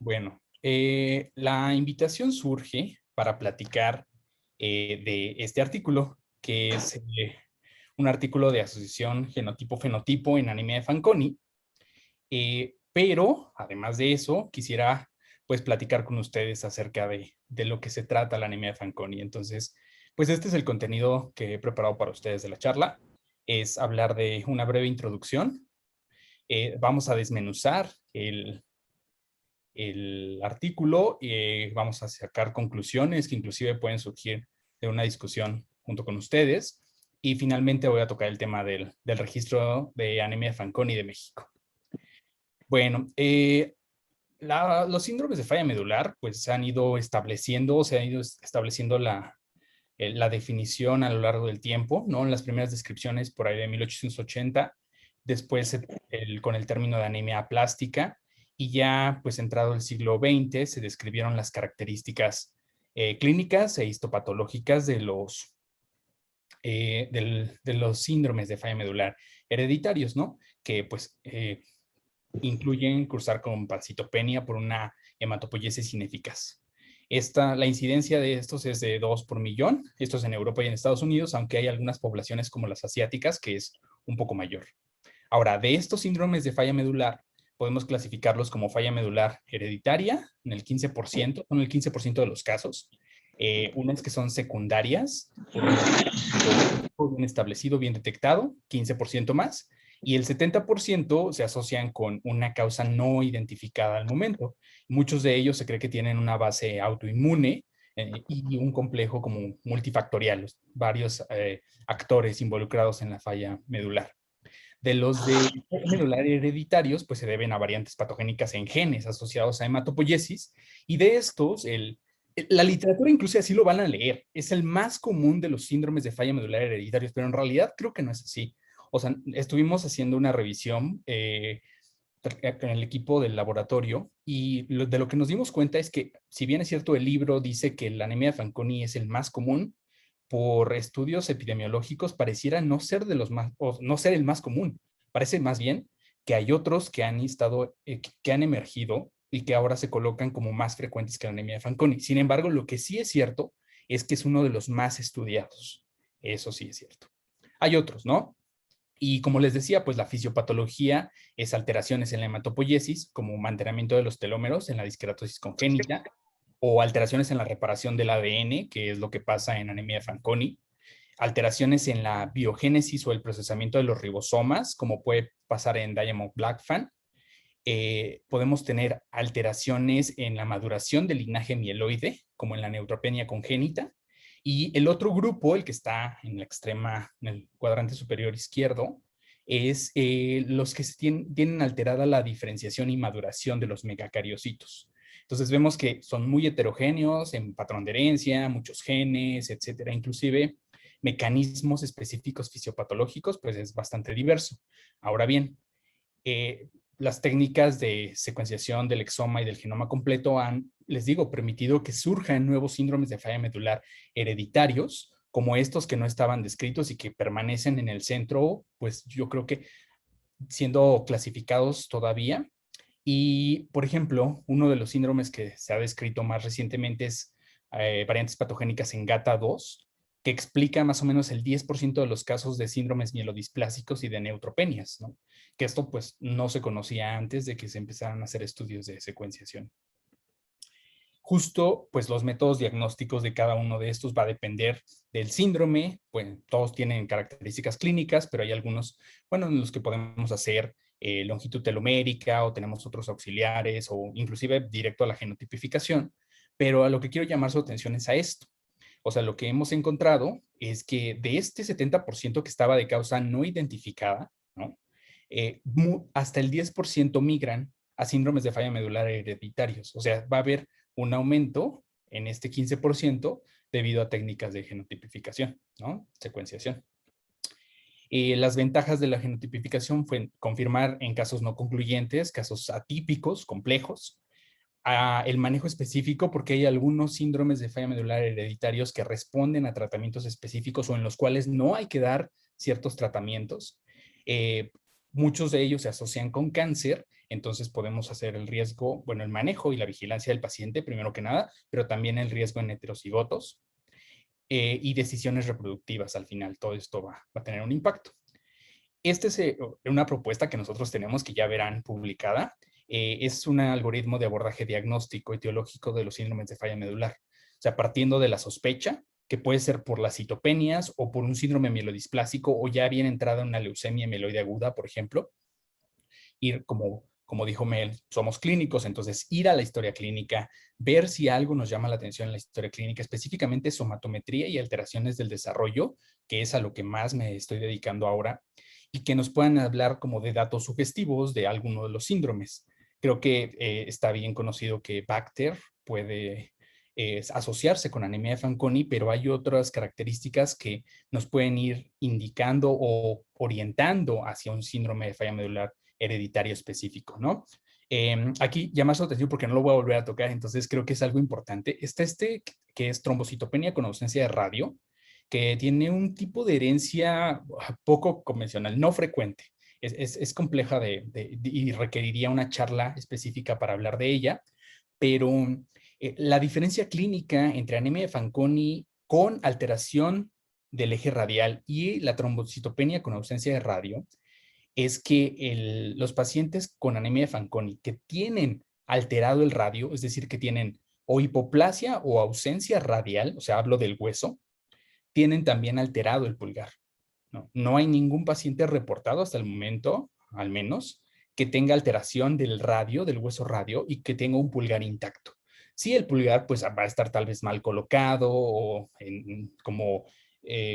Bueno, la invitación surge para platicar de este artículo, que es un artículo de asociación genotipo-fenotipo en anemia de Fanconi. Pero, además de eso, quisiera pues platicar con ustedes acerca de lo que se trata la anemia de Fanconi. Entonces, pues este es el contenido que he preparado para ustedes de la charla. Es hablar de una breve introducción. Vamos a desmenuzar el artículo y vamos a sacar conclusiones que inclusive pueden surgir de una discusión junto con ustedes. Y finalmente voy a tocar el tema del registro de anemia de Fanconi de México. Bueno, los síndromes de falla medular pues se han ido estableciendo la definición a lo largo del tiempo, ¿no? En las primeras descripciones por ahí de 1880, después con el término de anemia aplástica, y ya pues entrado el siglo XX se describieron las características clínicas e histopatológicas de los síndromes de falla medular hereditarios, ¿no? Que pues incluyen cursar con pancitopenia por una hematopoiesis ineficaz. La incidencia de estos es de 2 por millón, estos en Europa y en Estados Unidos, aunque hay algunas poblaciones como las asiáticas que es un poco mayor. Ahora, de estos síndromes de falla medular, podemos clasificarlos como falla medular hereditaria, en el 15%, son el 15% de los casos. Unas que son secundarias, por un bien establecido, bien detectado, 15% más, y el 70% se asocian con una causa no identificada al momento. Muchos de ellos se cree que tienen una base autoinmune y un complejo como multifactorial, varios actores involucrados en la falla medular. De los de medular hereditarios, pues se deben a variantes patogénicas en genes asociados a hematopoiesis, y de estos, la literatura incluso así lo van a leer, es el más común de los síndromes de falla medular hereditarios, pero en realidad creo que no es así. O sea, estuvimos haciendo una revisión con el equipo del laboratorio y de lo que nos dimos cuenta es que, si bien es cierto, el libro dice que la anemia de Fanconi es el más común, por estudios epidemiológicos pareciera no ser de los más, o no ser el más común. Parece más bien que hay otros que han estado, que han emergido y que ahora se colocan como más frecuentes que la anemia de Fanconi. Sin embargo, lo que sí es cierto es que es uno de los más estudiados. Eso sí es cierto. Hay otros, ¿no? Y como les decía, pues la fisiopatología es alteraciones en la hematopoiesis, como mantenimiento de los telómeros en la disqueratosis congénita, o alteraciones en la reparación del ADN, que es lo que pasa en anemia de Fanconi, alteraciones en la biogénesis o el procesamiento de los ribosomas, como puede pasar en Diamond-Blackfan. Podemos tener alteraciones en la maduración del linaje mieloide, como en la neutropenia congénita. Y el otro grupo, el que está en la extrema, en el cuadrante superior izquierdo, es los que tienen alterada la diferenciación y maduración de los megacariocitos. Entonces vemos que son muy heterogéneos en patrón de herencia, muchos genes, etcétera. Inclusive mecanismos específicos fisiopatológicos, pues es bastante diverso. Ahora bien, las técnicas de secuenciación del exoma y del genoma completo han, les digo, permitido que surjan nuevos síndromes de falla medular hereditarios, como estos que no estaban descritos y que permanecen en el centro, pues yo creo que siendo clasificados todavía. Y, por ejemplo, uno de los síndromes que se ha descrito más recientemente es variantes patogénicas en GATA2, que explica más o menos el 10% de los casos de síndromes mielodisplásicos y de neutropenias, ¿no? Que esto pues no se conocía antes de que se empezaran a hacer estudios de secuenciación. Justo, pues los métodos diagnósticos de cada uno de estos va a depender del síndrome, pues todos tienen características clínicas, pero hay algunos, bueno, en los que podemos hacer longitud telomérica o tenemos otros auxiliares o inclusive directo a la genotipificación, pero a lo que quiero llamar su atención es a esto. O sea, lo que hemos encontrado es que de este 70% que estaba de causa no identificada, ¿no? Hasta el 10% migran a síndromes de falla medular hereditarios. O sea, va a haber un aumento en este 15% debido a técnicas de genotipificación, ¿no? Secuenciación. Las ventajas de la genotipificación fue confirmar en casos no concluyentes, casos atípicos, complejos, el manejo específico, porque hay algunos síndromes de falla medular hereditarios que responden a tratamientos específicos o en los cuales no hay que dar ciertos tratamientos. Muchos de ellos se asocian con cáncer Entonces podemos hacer el riesgo, bueno, el manejo y la vigilancia del paciente, primero que nada, pero también el riesgo en heterocigotos y decisiones reproductivas al final. Todo esto va a tener un impacto. Esta es una propuesta que nosotros tenemos, que ya verán publicada. Es un algoritmo de abordaje diagnóstico etiológico de los síndromes de falla medular. O sea, partiendo de la sospecha, que puede ser por las citopenias o por un síndrome mielodisplásico o ya bien entrada una leucemia mieloide aguda, por ejemplo. Ir como dijo Mel, somos clínicos, entonces ir a la historia clínica, ver si algo nos llama la atención en la historia clínica, específicamente somatometría y alteraciones del desarrollo, que es a lo que más me estoy dedicando ahora, y que nos puedan hablar como de datos sugestivos de alguno de los síndromes. Creo que está bien conocido que Bacter puede asociarse con anemia de Fanconi, pero hay otras características que nos pueden ir indicando o orientando hacia un síndrome de falla medular hereditario específico, ¿no? Aquí llama su atención porque no lo voy a volver a tocar, entonces creo que es algo importante. Está que es trombocitopenia con ausencia de radio, que tiene un tipo de herencia poco convencional, no frecuente. Es compleja y requeriría una charla específica para hablar de ella, pero la diferencia clínica entre anemia de Fanconi con alteración del eje radial y la trombocitopenia con ausencia de radio es que los pacientes con anemia de Fanconi que tienen alterado el radio, es decir, que tienen o hipoplasia o ausencia radial, o sea, hablo del hueso, tienen también alterado el pulgar. No hay ningún paciente reportado hasta el momento, al menos, que tenga alteración del radio, del hueso radio, y que tenga un pulgar intacto. Sí, el pulgar pues va a estar tal vez mal colocado o como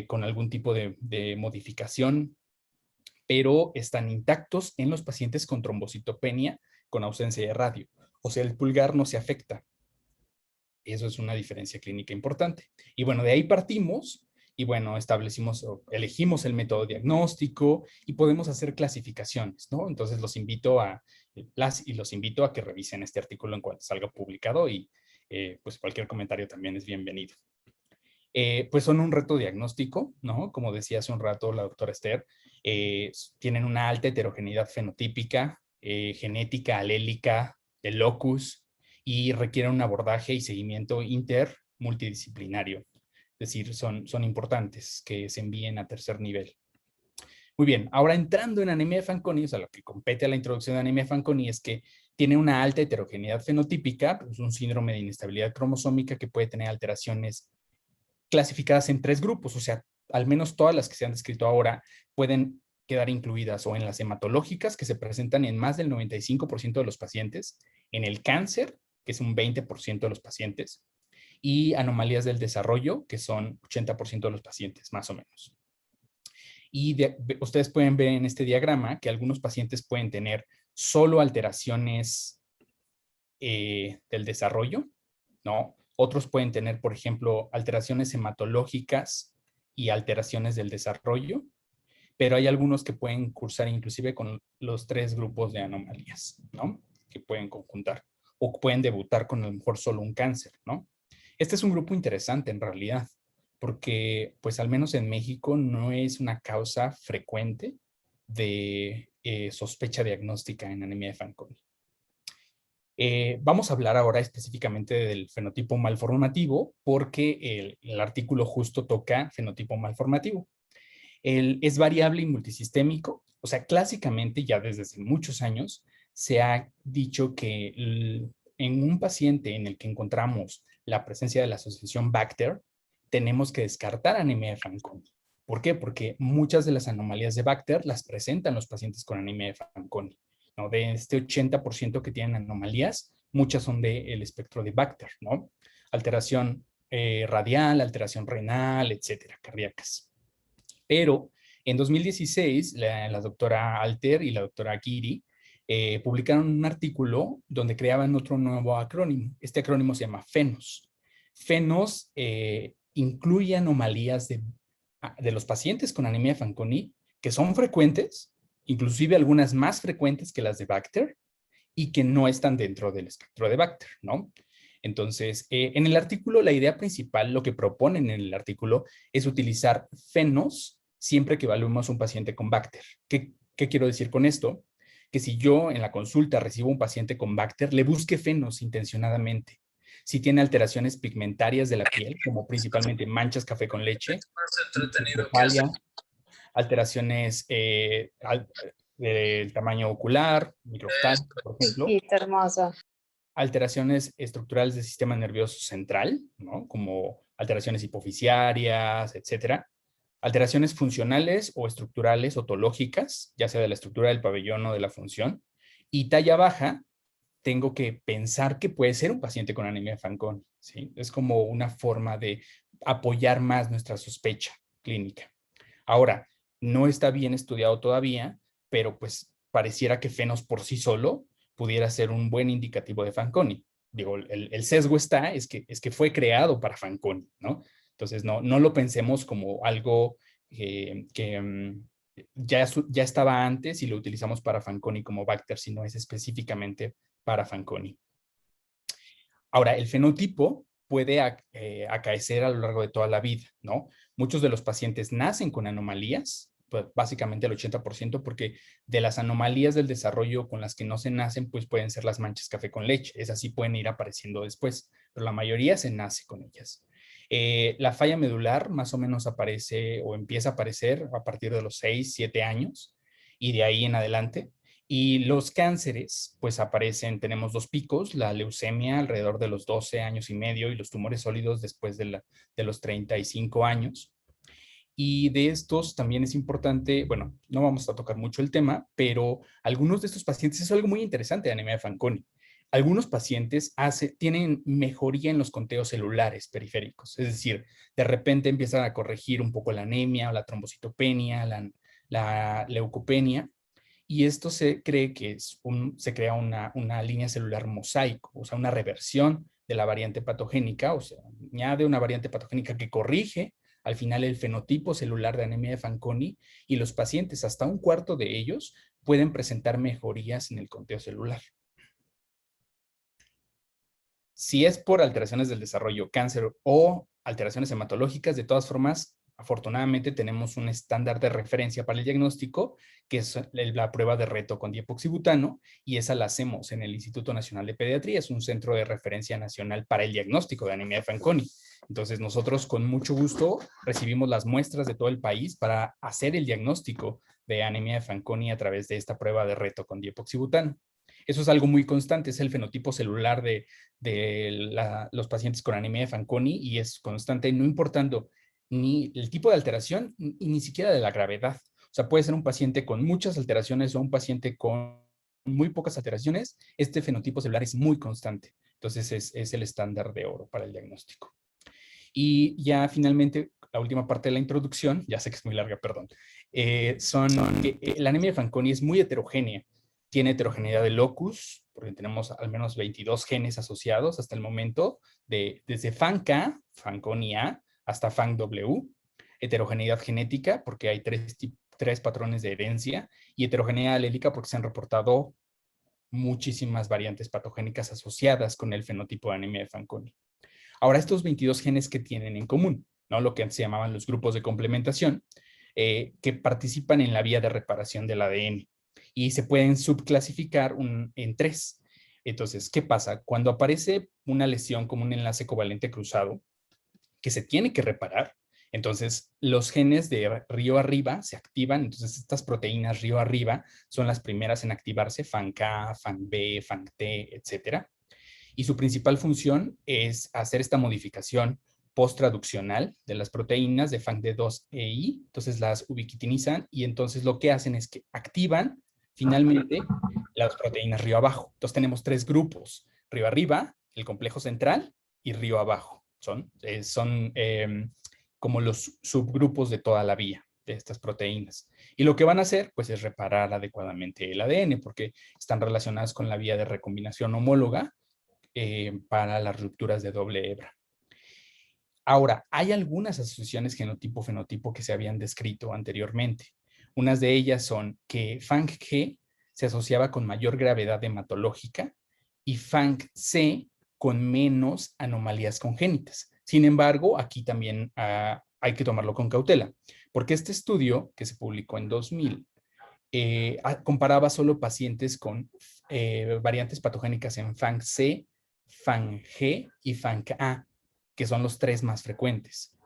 con algún tipo de modificación, pero están intactos en los pacientes con trombocitopenia con ausencia de radio. O sea, el pulgar no se afecta. Eso es una diferencia clínica importante. Y bueno, de ahí partimos y bueno, elegimos el método diagnóstico y podemos hacer clasificaciones, ¿no? Entonces los invito a que revisen este artículo en cuanto salga publicado y pues cualquier comentario también es bienvenido. Pues son un reto diagnóstico, ¿no? Como decía hace un rato la doctora Esther, tienen una alta heterogeneidad fenotípica, genética, alélica, de locus, y requieren un abordaje y seguimiento multidisciplinario. Es decir, son importantes que se envíen a tercer nivel. Muy bien, ahora entrando en anemia de Fanconi, o sea, lo que compete a la introducción de anemia de Fanconi es que tiene una alta heterogeneidad fenotípica, pues un síndrome de inestabilidad cromosómica que puede tener alteraciones clasificadas en 3 grupos, o sea, al menos todas las que se han descrito ahora pueden quedar incluidas o en las hematológicas, que se presentan en más del 95% de los pacientes, en el cáncer, que es un 20% de los pacientes, y anomalías del desarrollo, que son 80% de los pacientes, más o menos. Y ustedes pueden ver en este diagrama que algunos pacientes pueden tener solo alteraciones del desarrollo, ¿no? Otros pueden tener, por ejemplo, alteraciones hematológicas y alteraciones del desarrollo, pero hay algunos que pueden cursar inclusive con los 3 grupos de anomalías, ¿no? Que pueden conjuntar o pueden debutar con a lo mejor solo un cáncer, ¿no? Este es un grupo interesante en realidad, porque pues al menos en México no es una causa frecuente de sospecha diagnóstica en anemia de Fanconi. Vamos a hablar ahora específicamente del fenotipo malformativo porque el artículo justo toca fenotipo malformativo. Es variable y multisistémico, o sea, clásicamente ya desde hace muchos años se ha dicho que en un paciente en el que encontramos la presencia de la asociación Bacter, tenemos que descartar anemia de Fanconi. ¿Por qué? Porque muchas de las anomalías de Bacter las presentan los pacientes con anemia de Fanconi. ¿No? De este 80% que tienen anomalías, muchas son del espectro de Bacter, ¿no? Alteración radial, alteración renal, etcétera, cardíacas. Pero en 2016, la doctora Alter y la doctora Giri publicaron un artículo donde creaban otro nuevo acrónimo. Este acrónimo se llama FENOS. FENOS incluye anomalías de los pacientes con anemia de Fanconi que son frecuentes, inclusive algunas más frecuentes que las de Bacter, y que no están dentro del espectro de Bacter, ¿no? Entonces, en el artículo, la idea principal, lo que proponen en el artículo, es utilizar FENOS siempre que evaluemos un paciente con Bacter. ¿Qué quiero decir con esto? que si yo en la consulta recibo un paciente con Bacter, le busque fenos intencionadamente. Si tiene alteraciones pigmentarias de la piel, como principalmente manchas café con leche, microcefalia, alteraciones del tamaño ocular, microftalmo, por ejemplo, Chiquita, hermosa. alteraciones estructurales del sistema nervioso central, ¿no? Como alteraciones hipofisiarias, etcétera. Alteraciones funcionales o estructurales otológicas, ya sea de la estructura del pabellón o de la función. Y talla baja, tengo que pensar que puede ser un paciente con anemia de Fanconi, ¿sí? Es como una forma de apoyar más nuestra sospecha clínica. Ahora, no está bien estudiado todavía, pero pues pareciera que fenos por sí solo pudiera ser un buen indicativo de Fanconi. Digo, el sesgo es que fue creado para Fanconi, ¿no? Entonces, no lo pensemos como algo que ya estaba antes y lo utilizamos para Fanconi como Bacter, sino es específicamente para Fanconi. Ahora, el fenotipo puede acaecer a lo largo de toda la vida, ¿no? Muchos de los pacientes nacen con anomalías, pues básicamente el 80%, porque de las anomalías del desarrollo con las que no se nacen, pues pueden ser las manchas café con leche. Esas sí pueden ir apareciendo después, pero la mayoría se nace con ellas. La falla medular más o menos aparece o empieza a aparecer a partir de los 6, 7 años y de ahí en adelante. Y los cánceres, pues aparecen, tenemos dos picos, la leucemia alrededor de los 12 años y medio y los tumores sólidos después de los 35 años. Y de estos también es importante, bueno, no vamos a tocar mucho el tema, pero algunos de estos pacientes, es algo muy interesante de anemia de Fanconi. Algunos pacientes tienen mejoría en los conteos celulares periféricos, es decir, de repente empiezan a corregir un poco la anemia o la trombocitopenia, la leucopenia, y esto se cree que se crea una línea celular mosaico, o sea, una reversión de la variante patogénica, o sea, añade una variante patogénica que corrige al final el fenotipo celular de anemia de Fanconi y los pacientes, hasta un cuarto de ellos, pueden presentar mejorías en el conteo celular. Si es por alteraciones del desarrollo, cáncer o alteraciones hematológicas, de todas formas, afortunadamente tenemos un estándar de referencia para el diagnóstico, que es la prueba de reto con diepoxibutano, y esa la hacemos en el Instituto Nacional de Pediatría, es un centro de referencia nacional para el diagnóstico de anemia de Fanconi. Entonces nosotros con mucho gusto recibimos las muestras de todo el país para hacer el diagnóstico de anemia de Fanconi a través de esta prueba de reto con diepoxibutano. Eso es algo muy constante, es el fenotipo celular de los pacientes con anemia de Fanconi y es constante, no importando ni el tipo de alteración y ni siquiera de la gravedad. O sea, puede ser un paciente con muchas alteraciones o un paciente con muy pocas alteraciones. Este fenotipo celular es muy constante. Entonces es el estándar de oro para el diagnóstico. Y ya finalmente, la última parte de la introducción, ya sé que es muy larga, perdón, son que la anemia de Fanconi es muy heterogénea. Tiene heterogeneidad de locus, porque tenemos al menos 22 genes asociados hasta el momento, desde FANK, Fanconi A, hasta FANW. Heterogeneidad genética, porque hay tres patrones de herencia, y heterogeneidad alélica, porque se han reportado muchísimas variantes patogénicas asociadas con el fenotipo de anemia de Fanconi. Ahora, estos 22 genes que tienen en común, ¿no? Lo que se llamaban los grupos de complementación, que participan en la vía de reparación del ADN y se pueden subclasificar en tres. Entonces, ¿qué pasa? Cuando aparece una lesión como un enlace covalente cruzado que se tiene que reparar, entonces los genes de río arriba se activan, entonces estas proteínas río arriba son las primeras en activarse, FANK, FANB, FANT, etcétera, y su principal función es hacer esta modificación post-traduccional de las proteínas de FANCD2EI, entonces las ubiquitinizan y entonces lo que hacen es que activan finalmente las proteínas río abajo. Entonces tenemos tres grupos, río arriba, el complejo central y río abajo. Son como los subgrupos de toda la vía de estas proteínas. Y lo que van a hacer, pues, es reparar adecuadamente el ADN, porque están relacionadas con la vía de recombinación homóloga para las rupturas de doble hebra. Ahora, hay algunas asociaciones genotipo-fenotipo que se habían descrito anteriormente. Unas de ellas son que FANG-G se asociaba con mayor gravedad hematológica y FANG-C con menos anomalías congénitas. Sin embargo, aquí también hay que tomarlo con cautela, porque este estudio que se publicó en 2000 comparaba solo pacientes con variantes patogénicas en FANG-C, FANG-G y FANG-A, que son los tres más frecuentes.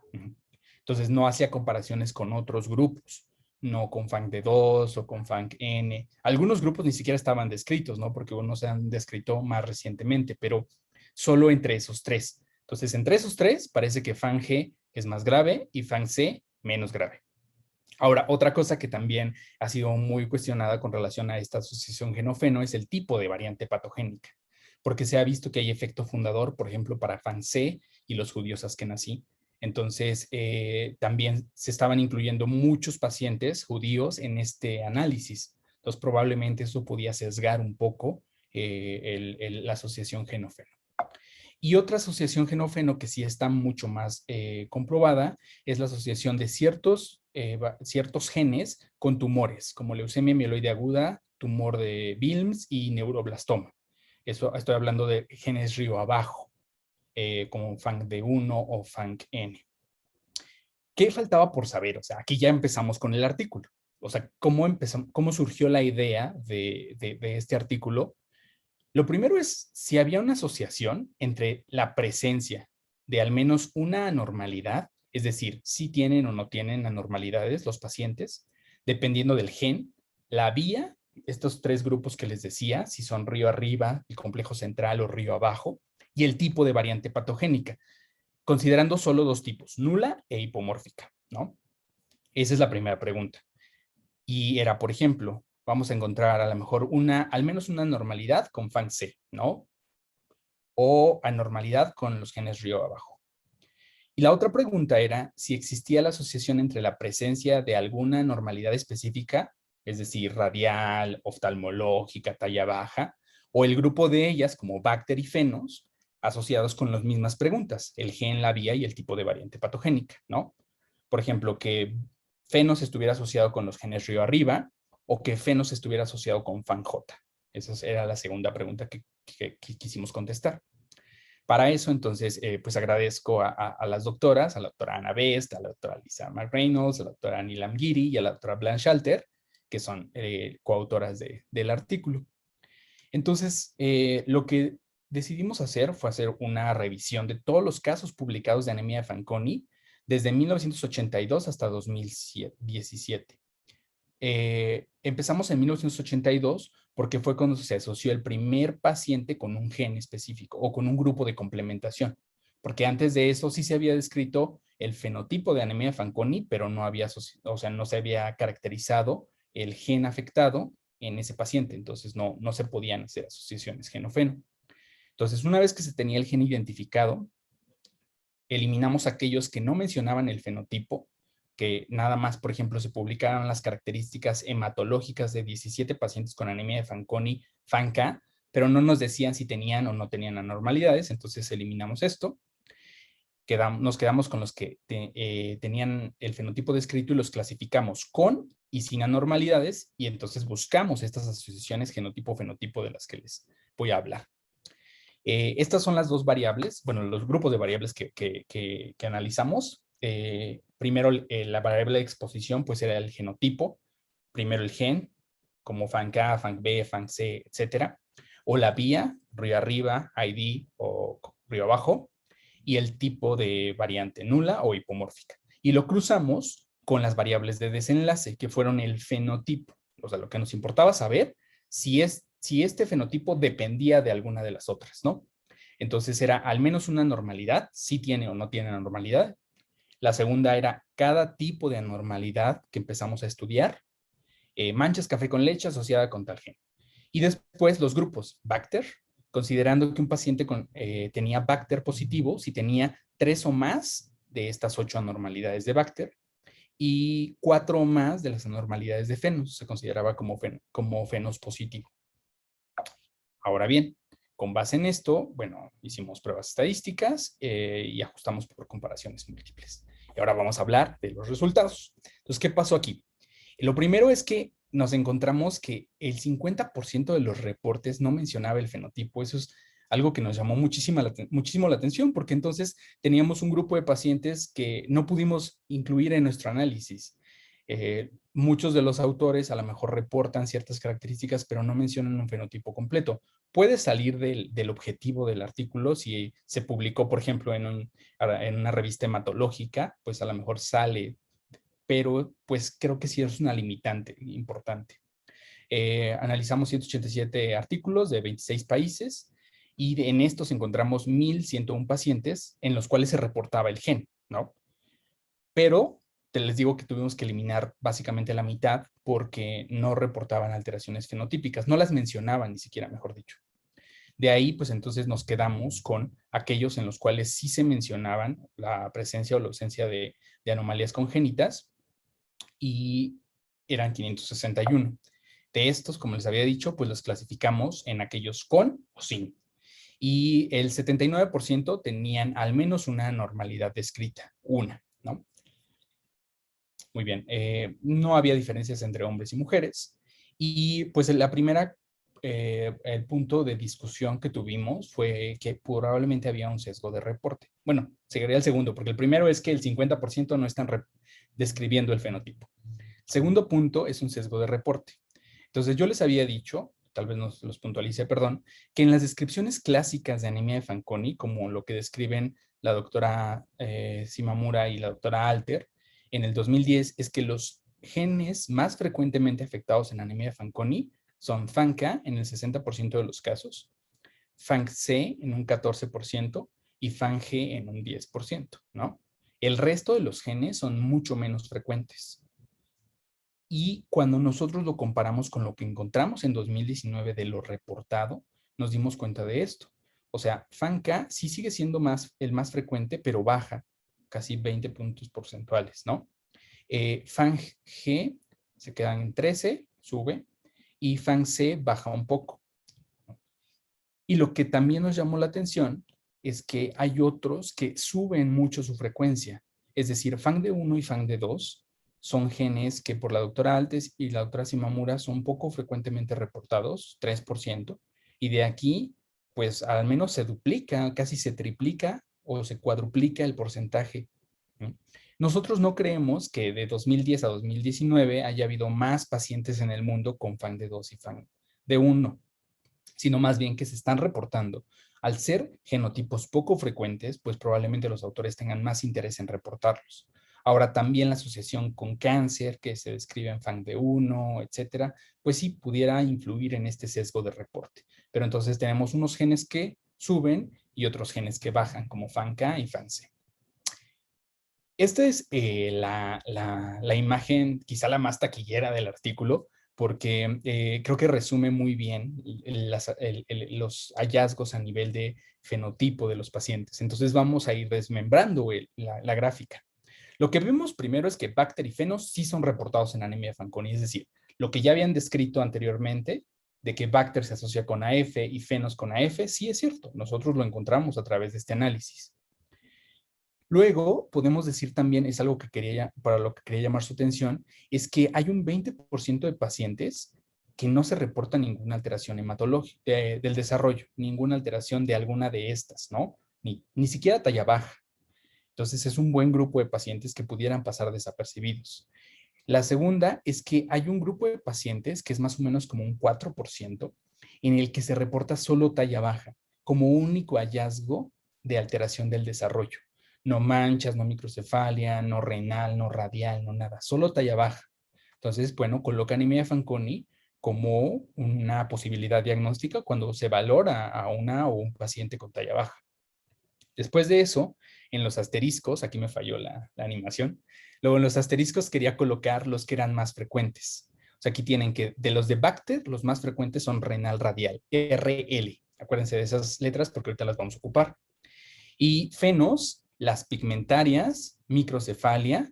Entonces no hacía comparaciones con otros grupos, no con FANG-D2 o con FANG-N. Algunos grupos ni siquiera estaban descritos, ¿no? Porque unos se han descrito más recientemente, pero solo entre esos tres. Entonces, entre esos tres, parece que FANG-G es más grave y FANG-C menos grave. Ahora, otra cosa que también ha sido muy cuestionada con relación a esta asociación genofeno es el tipo de variante patogénica, porque se ha visto que hay efecto fundador, por ejemplo, para FANG-C y los judíos askenazí. Entonces, también se estaban incluyendo muchos pacientes judíos en este análisis. Entonces, probablemente eso podía sesgar un poco la asociación genofeno. Y otra asociación genofeno que sí está mucho más comprobada es la asociación de ciertos genes con tumores, como leucemia mieloide aguda, tumor de Wilms y neuroblastoma. Eso estoy hablando de genes río abajo, como FANG-D1 o FANG-N. ¿Qué faltaba por saber? O sea, aquí ya empezamos con el artículo. O sea, ¿cómo surgió la idea de este artículo? Lo primero es si había una asociación entre la presencia de al menos una anormalidad, es decir, si tienen o no tienen anormalidades los pacientes, dependiendo del gen, la vía, estos tres grupos que les decía, si son río arriba, el complejo central o río abajo, y el tipo de variante patogénica, considerando solo dos tipos, nula e hipomórfica, ¿no? Esa es la primera pregunta. Y era, por ejemplo, vamos a encontrar a lo mejor al menos una normalidad con FANG-C, ¿no? O anormalidad con los genes río abajo. Y la otra pregunta era si existía la asociación entre la presencia de alguna normalidad específica, es decir, radial, oftalmológica, talla baja, o el grupo de ellas, como Bacter y Fenos, asociados con las mismas preguntas, el gen, la vía y el tipo de variante patogénica, ¿no? Por ejemplo, que Fenos estuviera asociado con los genes río arriba o que Fenos estuviera asociado con FANJ. Esa era la segunda pregunta que quisimos contestar. Para eso, entonces, pues agradezco a las doctoras, a la doctora Ana Best, a la doctora Lisa McReynolds, a la doctora Nilam Giri y a la doctora Blanche Alter, que son coautoras del artículo. Entonces, lo que decidimos hacer fue hacer una revisión de todos los casos publicados de anemia de Fanconi desde 1982 hasta 2017. Empezamos en 1982 porque fue cuando se asoció el primer paciente con un gen específico o con un grupo de complementación, porque antes de eso sí se había descrito el fenotipo de anemia de Fanconi, pero no había, o sea, no se había caracterizado el gen afectado en ese paciente, entonces no se podían hacer asociaciones genofeno. Entonces, una vez que se tenía el gen identificado, eliminamos aquellos que no mencionaban el fenotipo, que nada más, por ejemplo, se publicaron las características hematológicas de 17 pacientes con anemia de Fanconi, FANCA, pero no nos decían si tenían o no tenían anormalidades, entonces eliminamos esto. Nos quedamos con los que tenían el fenotipo descrito y los clasificamos con y sin anormalidades, y entonces buscamos estas asociaciones genotipo-fenotipo de las que les voy a hablar. Estas son las dos variables, bueno, los grupos de variables que analizamos. Primero, la variable de exposición, pues era el genotipo. Primero el gen, como FANG-A, FANG-B, FANG-C, etcétera. O la vía, río arriba, ID o río abajo. Y el tipo de variante nula o hipomórfica. Y lo cruzamos con las variables de desenlace, que fueron el fenotipo. O sea, lo que nos importaba saber si este fenotipo dependía de alguna de las otras, ¿no? Entonces era al menos una anormalidad, si tiene o no tiene anormalidad. La segunda era cada tipo de anormalidad que empezamos a estudiar, manchas café con leche asociada con tal gen. Y después los grupos, Bacter, considerando que un paciente tenía Bacter positivo, si tenía 3 o más de estas 8 anormalidades de Bacter, y 4 o más de las anormalidades de Fenos, se consideraba como Fenos positivo. Ahora bien, con base en esto, bueno, hicimos pruebas estadísticas y ajustamos por comparaciones múltiples. Y ahora vamos a hablar de los resultados. Entonces, ¿qué pasó aquí? Lo primero es que nos encontramos que el 50% de los reportes no mencionaba el fenotipo. Eso es algo que nos llamó muchísimo la atención, porque entonces teníamos un grupo de pacientes que no pudimos incluir en nuestro análisis. Muchos de los autores a lo mejor reportan ciertas características, pero no mencionan un fenotipo completo. Puede salir del objetivo del artículo si se publicó, por ejemplo, en una revista hematológica, pues a lo mejor sale, pero pues creo que sí es una limitante importante. Analizamos 187 artículos de 26 países y en estos encontramos 1,101 pacientes en los cuales se reportaba el gen, ¿no? Pero te les digo que tuvimos que eliminar básicamente la mitad porque no reportaban alteraciones fenotípicas, no las mencionaban ni siquiera, mejor dicho. De ahí, pues entonces nos quedamos con aquellos en los cuales sí se mencionaban la presencia o la ausencia de anomalías congénitas y eran 561. De estos, como les había dicho, pues los clasificamos en aquellos con o sin. Y el 79% tenían al menos una anormalidad descrita, una, ¿no? Muy bien, no había diferencias entre hombres y mujeres. Y pues la primera, el punto de discusión que tuvimos fue que probablemente había un sesgo de reporte. Bueno, seguiría el segundo, porque el primero es que el 50% no están describiendo el fenotipo. Segundo punto es un sesgo de reporte. Entonces yo les había dicho, tal vez nos los puntualice, perdón, que en las descripciones clásicas de anemia de Fanconi, como lo que describen la doctora Simamura y la doctora Alter, en el 2010 es que los genes más frecuentemente afectados en anemia de Fanconi son FANCA en el 60% de los casos, FANC-C en un 14% y FANG en un 10%, ¿no? El resto de los genes son mucho menos frecuentes. Y cuando nosotros lo comparamos con lo que encontramos en 2019 de lo reportado, nos dimos cuenta de esto. O sea, FANCA sí sigue siendo el más frecuente, pero baja casi 20 puntos porcentuales, ¿no? FANG se quedan en 13, sube, y FANG-C baja un poco. Y lo que también nos llamó la atención es que hay otros que suben mucho su frecuencia. Es decir, FANG-D1 y FANG-D2 son genes que por la doctora Altes y la doctora Simamura son poco frecuentemente reportados, 3%, y de aquí, pues al menos se duplica, casi se triplica o se cuadruplica el porcentaje. Nosotros no creemos que de 2010 a 2019 haya habido más pacientes en el mundo con FANG-D2 y FANG-D1, sino más bien que se están reportando. Al ser genotipos poco frecuentes, pues probablemente los autores tengan más interés en reportarlos. Ahora también la asociación con cáncer que se describe en FANG-D1, etcétera, pues sí pudiera influir en este sesgo de reporte. Pero entonces tenemos unos genes que suben y otros genes que bajan, como FANK y FANC. Esta es la imagen, quizá la más taquillera del artículo, porque creo que resume muy bien los hallazgos a nivel de fenotipo de los pacientes. Entonces vamos a ir desmembrando la gráfica. Lo que vemos primero es que Bacter y Fenos sí son reportados en anemia de Fanconi, es decir, lo que ya habían descrito anteriormente de que Bacter se asocia con AF y Fenos con AF, sí es cierto. Nosotros lo encontramos a través de este análisis. Luego, podemos decir también, es algo que para lo que quería llamar su atención, es que hay un 20% de pacientes que no se reporta ninguna alteración hematológica del desarrollo, ninguna alteración de alguna de estas, ¿no? Ni siquiera talla baja. Entonces, es un buen grupo de pacientes que pudieran pasar desapercibidos. La segunda es que hay un grupo de pacientes que es más o menos como un 4% en el que se reporta solo talla baja como único hallazgo de alteración del desarrollo. No manchas, no microcefalia, no renal, no radial, no nada, solo talla baja. Entonces, bueno, coloca anemia de Fanconi como una posibilidad diagnóstica cuando se valora a una o un paciente con talla baja. Después de eso, en los asteriscos, aquí me falló la animación, luego en los asteriscos quería colocar los que eran más frecuentes. O sea, aquí tienen que, de los de Bacter, los más frecuentes son renal radial, RL. Acuérdense de esas letras porque ahorita las vamos a ocupar. Y fenos, las pigmentarias, microcefalia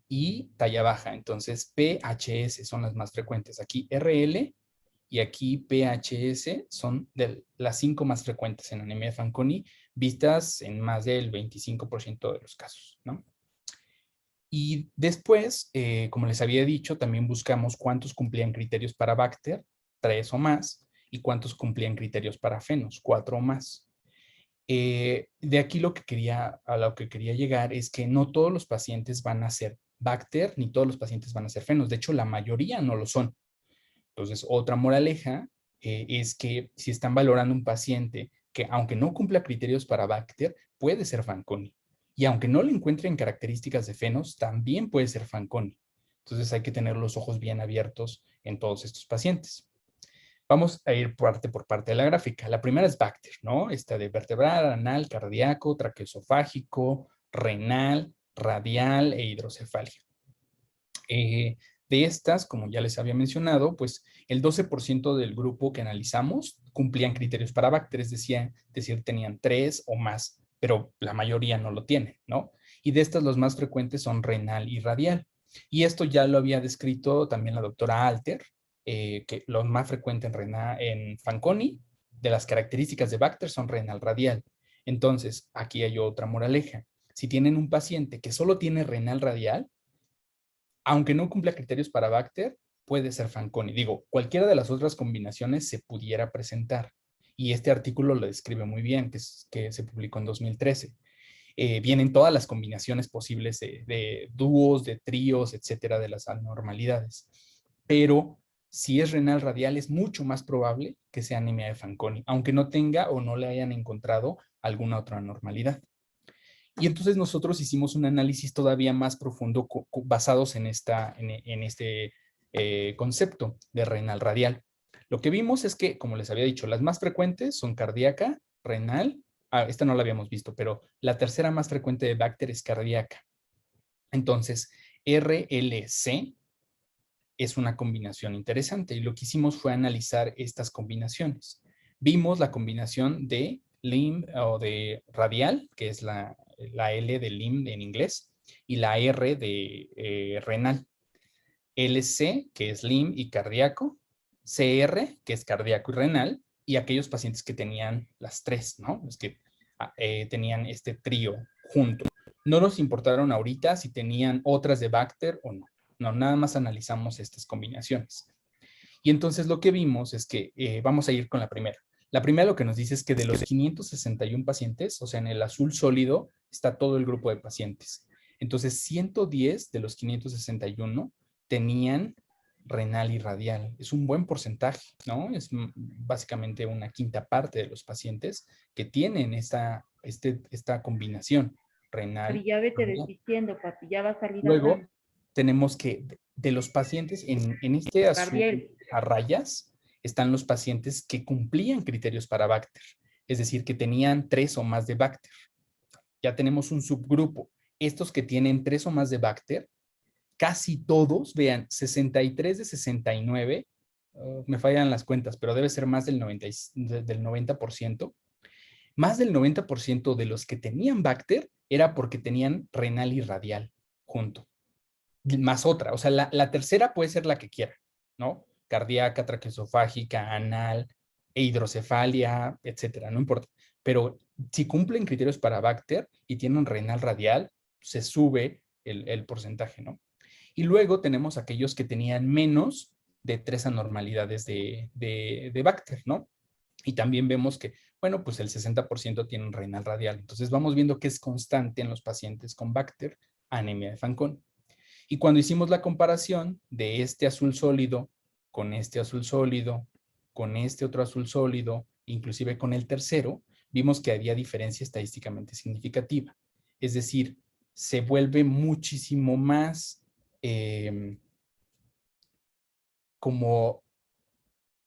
y talla baja. Entonces, PHS son las más frecuentes. Aquí RL y aquí PHS son de las 5 más frecuentes en anemia de Fanconi, vistas en más del 25% de los casos, ¿no? Y después, como les había dicho, también buscamos cuántos cumplían criterios para Bacter, 3 o más, y cuántos cumplían criterios para Fenos, 4 o más. De aquí a lo que quería llegar es que no todos los pacientes van a ser Bacter, ni todos los pacientes van a ser fenos. De hecho, la mayoría no lo son. Entonces, otra moraleja es que si están valorando un paciente que, aunque no cumpla criterios para Bacter, puede ser Fanconi. Y aunque no le encuentren características de fenos, también puede ser Fanconi. Entonces, hay que tener los ojos bien abiertos en todos estos pacientes. Vamos a ir parte por parte de la gráfica. La primera es Bacter, ¿no? Esta de vertebral, anal, cardíaco, traqueoesofágico, renal, radial e hidrocefalia. De estas, como ya les había mencionado, pues el 12% del grupo que analizamos cumplían criterios para Bacter, es decir, tenían 3 o más, pero la mayoría no lo tiene, ¿no? Y de estas los más frecuentes son renal y radial. Y esto ya lo había descrito también la doctora Alter, que lo más frecuente en Fanconi, de las características de Bacter son renal radial. Entonces, aquí hay otra moraleja. Si tienen un paciente que solo tiene renal radial, aunque no cumpla criterios para Bacter, puede ser Fanconi. Digo, cualquiera de las otras combinaciones se pudiera presentar. Y este artículo lo describe muy bien, que se publicó en 2013. Vienen todas las combinaciones posibles de dúos, de tríos, etcétera, de las anormalidades. Pero si es renal radial, es mucho más probable que sea anemia de Fanconi, aunque no tenga o no le hayan encontrado alguna otra anormalidad. Y entonces nosotros hicimos un análisis todavía más profundo basados en este concepto de renal radial. Lo que vimos es que, como les había dicho, las más frecuentes son cardíaca, renal. Esta no la habíamos visto, pero la tercera más frecuente de Bacter es cardíaca. Entonces, RLC es una combinación interesante y lo que hicimos fue analizar estas combinaciones. Vimos la combinación de LIM o de radial, que es la L de LIM en inglés, y la R de renal. LC, que es LIM y cardíaco, CR, que es cardíaco y renal, y aquellos pacientes que tenían las tres, ¿no? Los que tenían este trío junto. No nos importaron ahorita si tenían otras de Bacter o no. No, nada más analizamos estas combinaciones. Y entonces lo que vimos es que vamos a ir con la primera. La primera lo que nos dice es que de los 561 pacientes, o sea, en el azul sólido, está todo el grupo de pacientes. Entonces, 110 de los 561 tenían renal y radial. Es un buen porcentaje, ¿no? Es básicamente una quinta parte de los pacientes que tienen esta combinación renal. Papi, ya vete desistiendo, papi, ya va a salir Luego hablando. tenemos que de los pacientes en este azul Gabriel, a rayas están los pacientes que cumplían criterios para Bacter, es decir, que tenían 3 o más de Bacter. Ya tenemos un subgrupo. Estos que tienen 3 o más de Bacter, casi todos, vean, 63 de 69, me fallan las cuentas, pero debe ser más del 90%. Más del 90% de los que tenían Bacter era porque tenían renal y radial junto más otra. O sea, la tercera puede ser la que quiera, ¿no? Cardíaca, traqueosofágica, anal, e hidrocefalia, etcétera, no importa. Pero si cumplen criterios para Bacter y tienen renal radial, se sube el porcentaje, ¿no? Y luego tenemos aquellos que tenían menos de 3 anormalidades de Bacter, ¿no? Y también vemos que, bueno, pues el 60% tienen renal radial. Entonces vamos viendo que es constante en los pacientes con Bacter, anemia de Fanconi. Y cuando hicimos la comparación de este azul sólido con este azul sólido, con este otro azul sólido, inclusive con el tercero, vimos que había diferencia estadísticamente significativa. Es decir, se vuelve muchísimo más como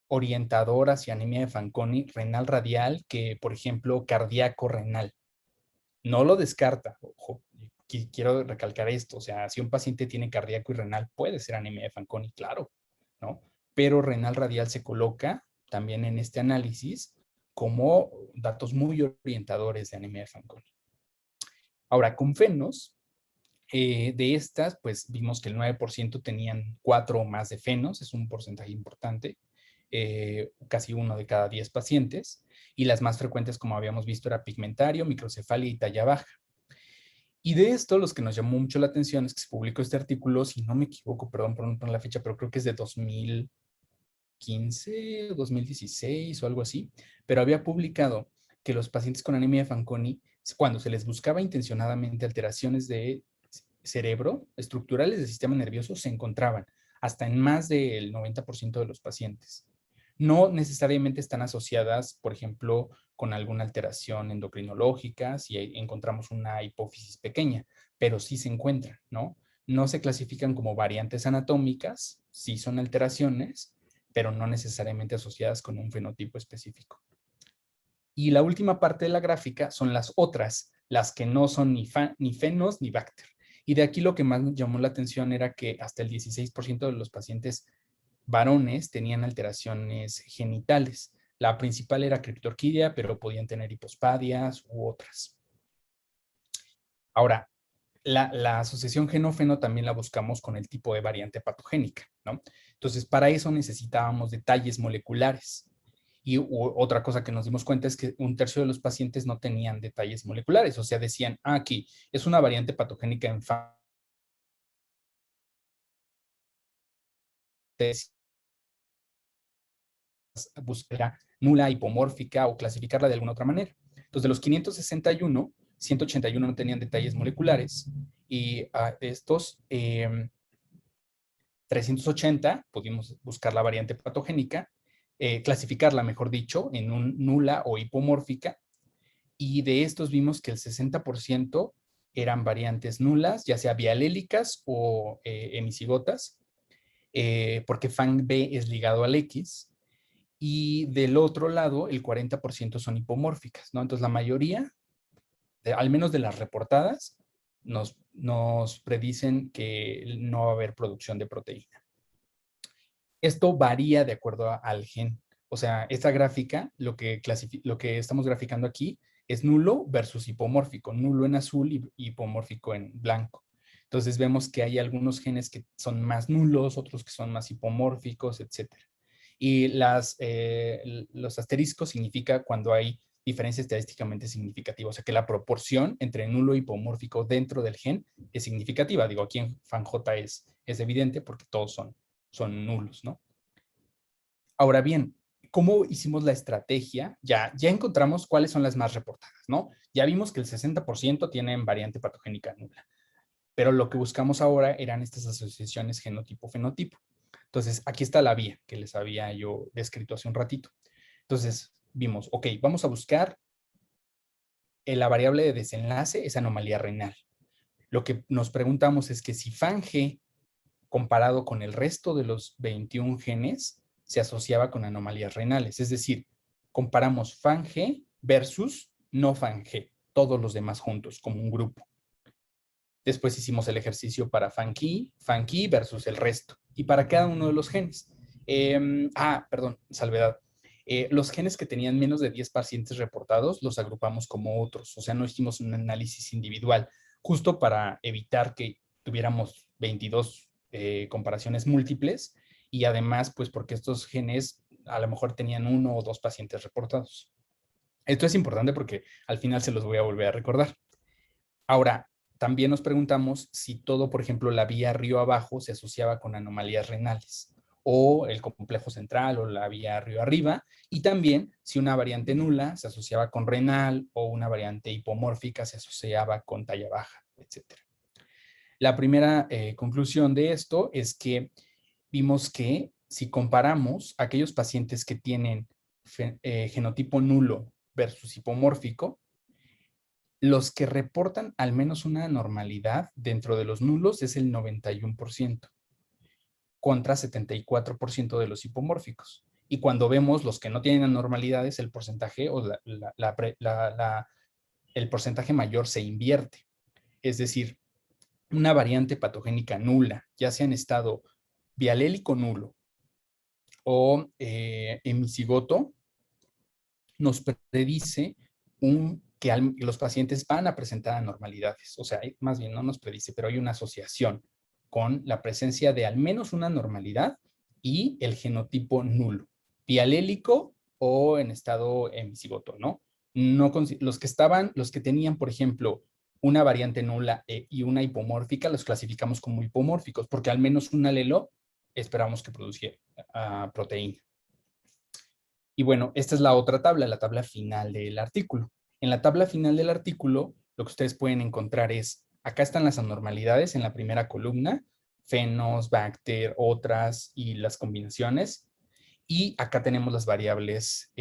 orientador hacia anemia de Fanconi renal radial que, por ejemplo, cardíaco renal. No lo descarta, ojo, quiero recalcar esto, o sea, si un paciente tiene cardíaco y renal, puede ser anemia de Fanconi, claro, ¿no? Pero renal radial se coloca también en este análisis como datos muy orientadores de anemia de Fanconi. Ahora, con fenos, de estas, pues vimos que el 9% tenían 4 o más de fenos, es un porcentaje importante, casi 1 de cada 10 pacientes, y las más frecuentes, como habíamos visto, era pigmentario, microcefalia y talla baja. Y de esto, los que nos llamó mucho la atención es que se publicó este artículo, si no me equivoco, perdón por no poner la fecha, pero creo que es de 2015 o 2016 o algo así, pero había publicado que los pacientes con anemia de Fanconi, cuando se les buscaba intencionadamente alteraciones de cerebro, estructurales del sistema nervioso, se encontraban hasta en más del 90% de los pacientes. No necesariamente están asociadas, por ejemplo, con alguna alteración endocrinológica, si encontramos una hipófisis pequeña, pero sí se encuentran, ¿no? No se clasifican como variantes anatómicas, sí son alteraciones, pero no necesariamente asociadas con un fenotipo específico. Y la última parte de la gráfica son las otras, las que no son ni fenos ni bacter. Y de aquí lo que más nos llamó la atención era que hasta el 16% de los pacientes varones tenían alteraciones genitales. La principal era criptorquidia, pero podían tener hipospadias u otras. Ahora, la asociación genófeno también la buscamos con el tipo de variante patogénica, ¿no? Entonces, para eso necesitábamos detalles moleculares. Y otra cosa que nos dimos cuenta es que un tercio de los pacientes no tenían detalles moleculares, o sea, decían, aquí es una variante patogénica en buscar nula, hipomórfica o clasificarla de alguna otra manera. Entonces, de los 561, 181 no tenían detalles moleculares y de estos 380 pudimos buscar la variante patogénica, clasificarla, mejor dicho, en un nula o hipomórfica, y de estos vimos que el 60% eran variantes nulas, ya sea bialélicas o hemicigotas, porque FANG-B es ligado al X, y del otro lado el 40% son hipomórficas, ¿no? Entonces la mayoría, al menos de las reportadas, nos predicen que no va a haber producción de proteína. Esto varía de acuerdo al gen. O sea, esta gráfica, lo que estamos graficando aquí es nulo versus hipomórfico, nulo en azul y hipomórfico en blanco. Entonces vemos que hay algunos genes que son más nulos, otros que son más hipomórficos, etc. Y los asteriscos significa cuando hay diferencia estadísticamente significativa, o sea que la proporción entre nulo y hipomórfico dentro del gen es significativa. Digo, aquí en FANJ es evidente porque todos son nulos, ¿no? Ahora bien, ¿cómo hicimos la estrategia? Ya encontramos cuáles son las más reportadas, ¿no? Ya vimos que el 60% tienen variante patogénica nula, pero lo que buscamos ahora eran estas asociaciones genotipo-fenotipo. Entonces, aquí está la vía que les había yo descrito hace un ratito. Entonces, vimos, ok, vamos a buscar la variable de desenlace, es anomalía renal. Lo que nos preguntamos es que si FANG comparado con el resto de los 21 genes, se asociaba con anomalías renales. Es decir, comparamos FANG versus no FANG, todos los demás juntos, como un grupo. Después hicimos el ejercicio para FANG versus el resto, y para cada uno de los genes. Perdón, salvedad. Los genes que tenían menos de 10 pacientes reportados los agrupamos como otros, o sea, no hicimos un análisis individual, justo para evitar que tuviéramos 22 comparaciones múltiples, y además, pues porque estos genes a lo mejor tenían 1 o 2 pacientes reportados. Esto es importante porque al final se los voy a volver a recordar. Ahora, también nos preguntamos si todo, por ejemplo, la vía río abajo se asociaba con anomalías renales, o el complejo central o la vía río arriba, y también si una variante nula se asociaba con renal o una variante hipomórfica se asociaba con talla baja, etcétera. La primera conclusión de esto es que vimos que si comparamos aquellos pacientes que tienen genotipo nulo versus hipomórfico, los que reportan al menos una normalidad dentro de los nulos es el 91%, contra 74% de los hipomórficos. Y cuando vemos los que no tienen anormalidades, el porcentaje o el porcentaje mayor se invierte. Es decir, una variante patogénica nula, ya sea en estado bialélico nulo o hemicigoto, nos predice que los pacientes van a presentar anormalidades. O sea, más bien no nos predice, pero hay una asociación con la presencia de al menos una anormalidad y el genotipo nulo, bialélico o en estado hemicigoto, ¿no? Los que tenían, por ejemplo, una variante nula y una hipomórfica, los clasificamos como hipomórficos, porque al menos un alelo esperamos que produzca proteína. Y bueno, esta es la otra tabla, la tabla final del artículo. En la tabla final del artículo, lo que ustedes pueden encontrar es, acá están las anormalidades en la primera columna, fenos, bacter, otras y las combinaciones. Y acá tenemos las variables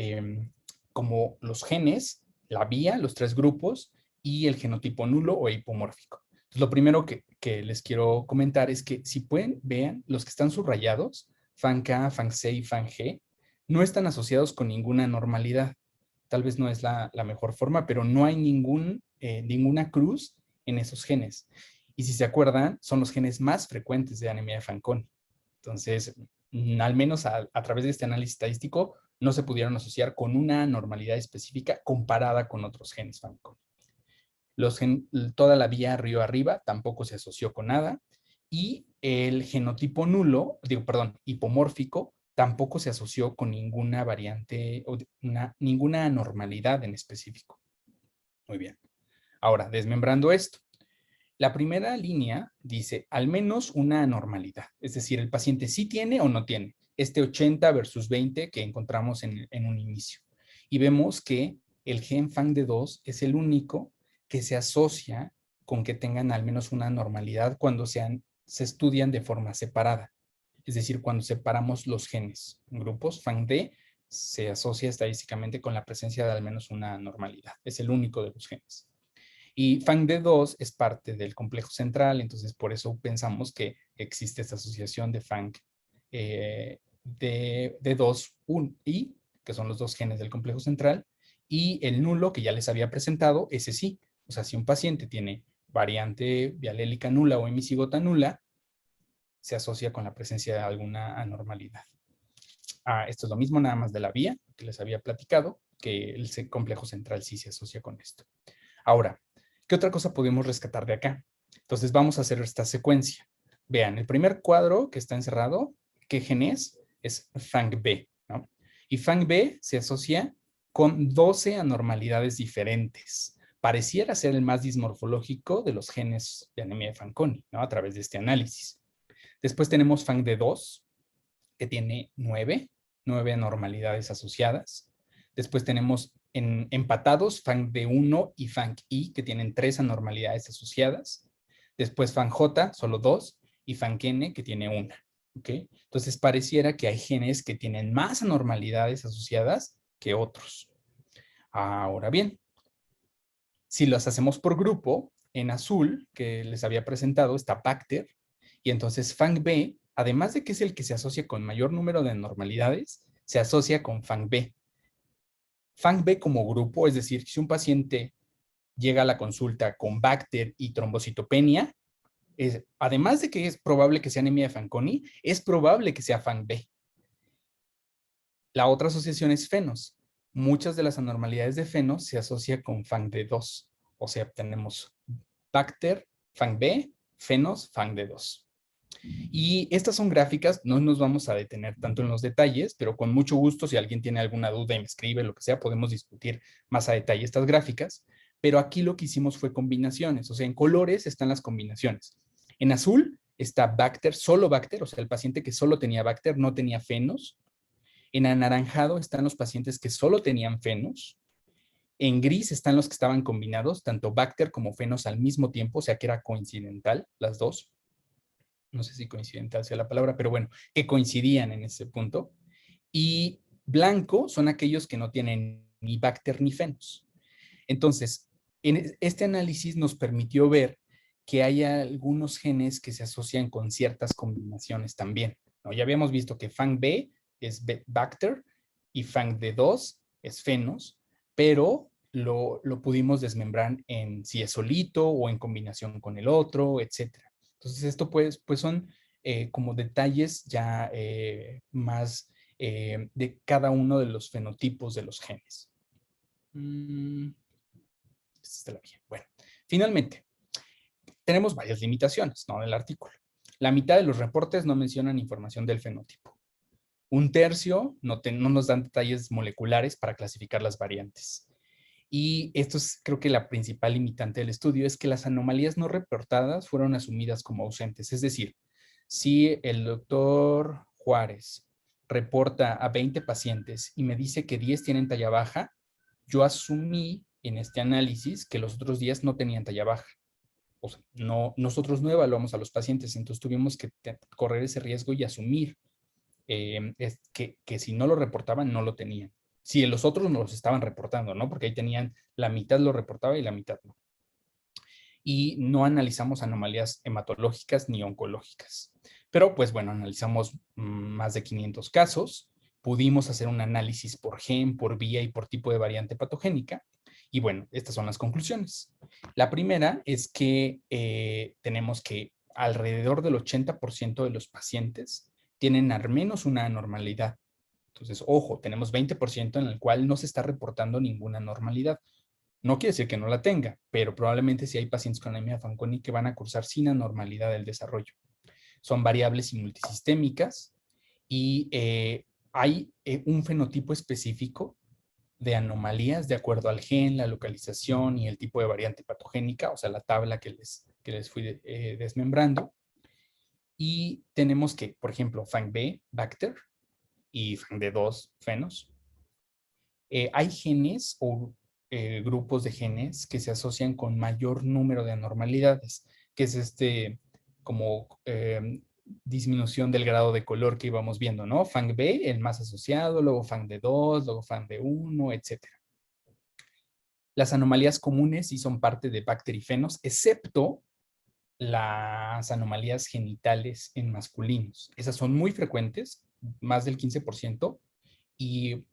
como los genes, la vía, los 3 grupos y el genotipo nulo o hipomórfico. Entonces, lo primero que les quiero comentar es que si pueden, vean los que están subrayados, FANK, FANC y FANG, no están asociados con ninguna normalidad. Tal vez no es la mejor forma, pero no hay ninguna cruz en esos genes. Y si se acuerdan, son los genes más frecuentes de anemia de Fanconi. Entonces, al menos a través de este análisis estadístico, no se pudieron asociar con una normalidad específica comparada con otros genes Fanconi. Toda la vía río arriba tampoco se asoció con nada. Y el genotipo nulo, hipomórfico, tampoco se asoció con ninguna variante o ninguna anormalidad en específico. Muy bien. Ahora, desmembrando esto. La primera línea dice al menos una anormalidad, es decir, el paciente sí tiene o no tiene, este 80 versus 20 que encontramos en un inicio. Y vemos que el gen FANG-D2 es el único que se asocia con que tengan al menos una anormalidad cuando se estudian de forma separada. Es decir, cuando separamos los genes en grupos, FANG-D se asocia estadísticamente con la presencia de al menos una anormalidad. Es el único de los genes. Y FANG-D2 es parte del complejo central, entonces por eso pensamos que existe esta asociación de FANG de D2 y que son los 2 genes del complejo central, y el nulo que ya les había presentado, ese sí. O sea, si un paciente tiene variante bialélica nula o hemicigota nula, se asocia con la presencia de alguna anormalidad. Esto es lo mismo, nada más de la vía que les había platicado, que el complejo central sí se asocia con esto. Ahora, ¿qué otra cosa podemos rescatar de acá? Entonces vamos a hacer esta secuencia. Vean, el primer cuadro que está encerrado, ¿qué gen es? Es FANG-B, ¿no? Y FANG-B se asocia con 12 anormalidades diferentes. Pareciera ser el más dismorfológico de los genes de anemia de Fanconi, ¿no? A través de este análisis. Después tenemos FANG-D2, que tiene 9 anormalidades asociadas. Después tenemos empatados FANG-D1 y FANG-I, que tienen 3 anormalidades asociadas. Después FANG-J, solo 2, y FANG-N, que tiene 1. ¿Okay? Entonces pareciera que hay genes que tienen más anormalidades asociadas que otros. Ahora bien, si las hacemos por grupo, en azul, que les había presentado, está Bacter, y entonces FANG-B, además de que es el que se asocia con mayor número de anormalidades, se asocia con FANG-B. FANG-B como grupo, es decir, si un paciente llega a la consulta con Bacter y trombocitopenia, además de que es probable que sea anemia de Fanconi, es probable que sea FANG-B. La otra asociación es fenos. Muchas de las anormalidades de fenos se asocian con FANG-D2. O sea, tenemos Bacter, FANG-B, fenos, FANG-D2. Y estas son gráficas, no nos vamos a detener tanto en los detalles, pero con mucho gusto, si alguien tiene alguna duda y me escribe, lo que sea, podemos discutir más a detalle estas gráficas. Pero aquí lo que hicimos fue combinaciones, o sea, en colores están las combinaciones. En azul está Bacter, solo Bacter, o sea, el paciente que solo tenía Bacter, no tenía fenos. En anaranjado están los pacientes que solo tenían fenos. En gris están los que estaban combinados, tanto Bacter como fenos al mismo tiempo, o sea que era coincidental, las dos. No sé si coincidental sea la palabra, pero bueno, que coincidían en ese punto. Y blanco son aquellos que no tienen ni Bacter ni fenos. Entonces, este análisis nos permitió ver que hay algunos genes que se asocian con ciertas combinaciones también, ¿no? Ya habíamos visto que FANG-B es Bacter y FANG-D2 es fenos, pero lo pudimos desmembrar en si es solito o en combinación con el otro, etcétera. Entonces, esto pues son como detalles ya más de cada uno de los fenotipos de los genes. Bueno, finalmente, tenemos varias limitaciones, ¿no? Del artículo. La mitad de los reportes no mencionan información del fenotipo. Un tercio no nos dan detalles moleculares para clasificar las variantes. Y esto es, creo que la principal limitante del estudio es que las anomalías no reportadas fueron asumidas como ausentes. Es decir, si el doctor Juárez reporta a 20 pacientes y me dice que 10 tienen talla baja, yo asumí en este análisis que los otros 10 no tenían talla baja. O sea, nosotros no evaluamos a los pacientes, entonces tuvimos que correr ese riesgo y asumir que si no lo reportaban, no lo tenían. Si los otros no los estaban reportando, ¿no? Porque ahí tenían, la mitad lo reportaba y la mitad no. Y no analizamos anomalías hematológicas ni oncológicas. Pero pues bueno, analizamos más de 500 casos, pudimos hacer un análisis por gen, por vía y por tipo de variante patogénica. Y bueno, estas son las conclusiones. La primera es que tenemos que alrededor del 80% de los pacientes tienen al menos una anormalidad. Entonces, ojo, tenemos 20% en el cual no se está reportando ninguna anormalidad. No quiere decir que no la tenga, pero probablemente sí hay pacientes con anemia Fanconi que van a cursar sin anormalidad del desarrollo. Son variables y multisistémicas y hay un fenotipo específico de anomalías de acuerdo al gen, la localización y el tipo de variante patogénica, o sea, la tabla que les fui desmembrando. Y tenemos que, por ejemplo, FANG-B, Bacter, y FANG-D2, Fenos. Hay genes o grupos de genes que se asocian con mayor número de anormalidades, que es como disminución del grado de color que íbamos viendo, ¿no? FANG-B, el más asociado, luego FANG-D2, luego FANG-D1, etc. Las anomalías comunes sí son parte de bacterifenos, excepto las anomalías genitales en masculinos. Esas son muy frecuentes, más del 15%, y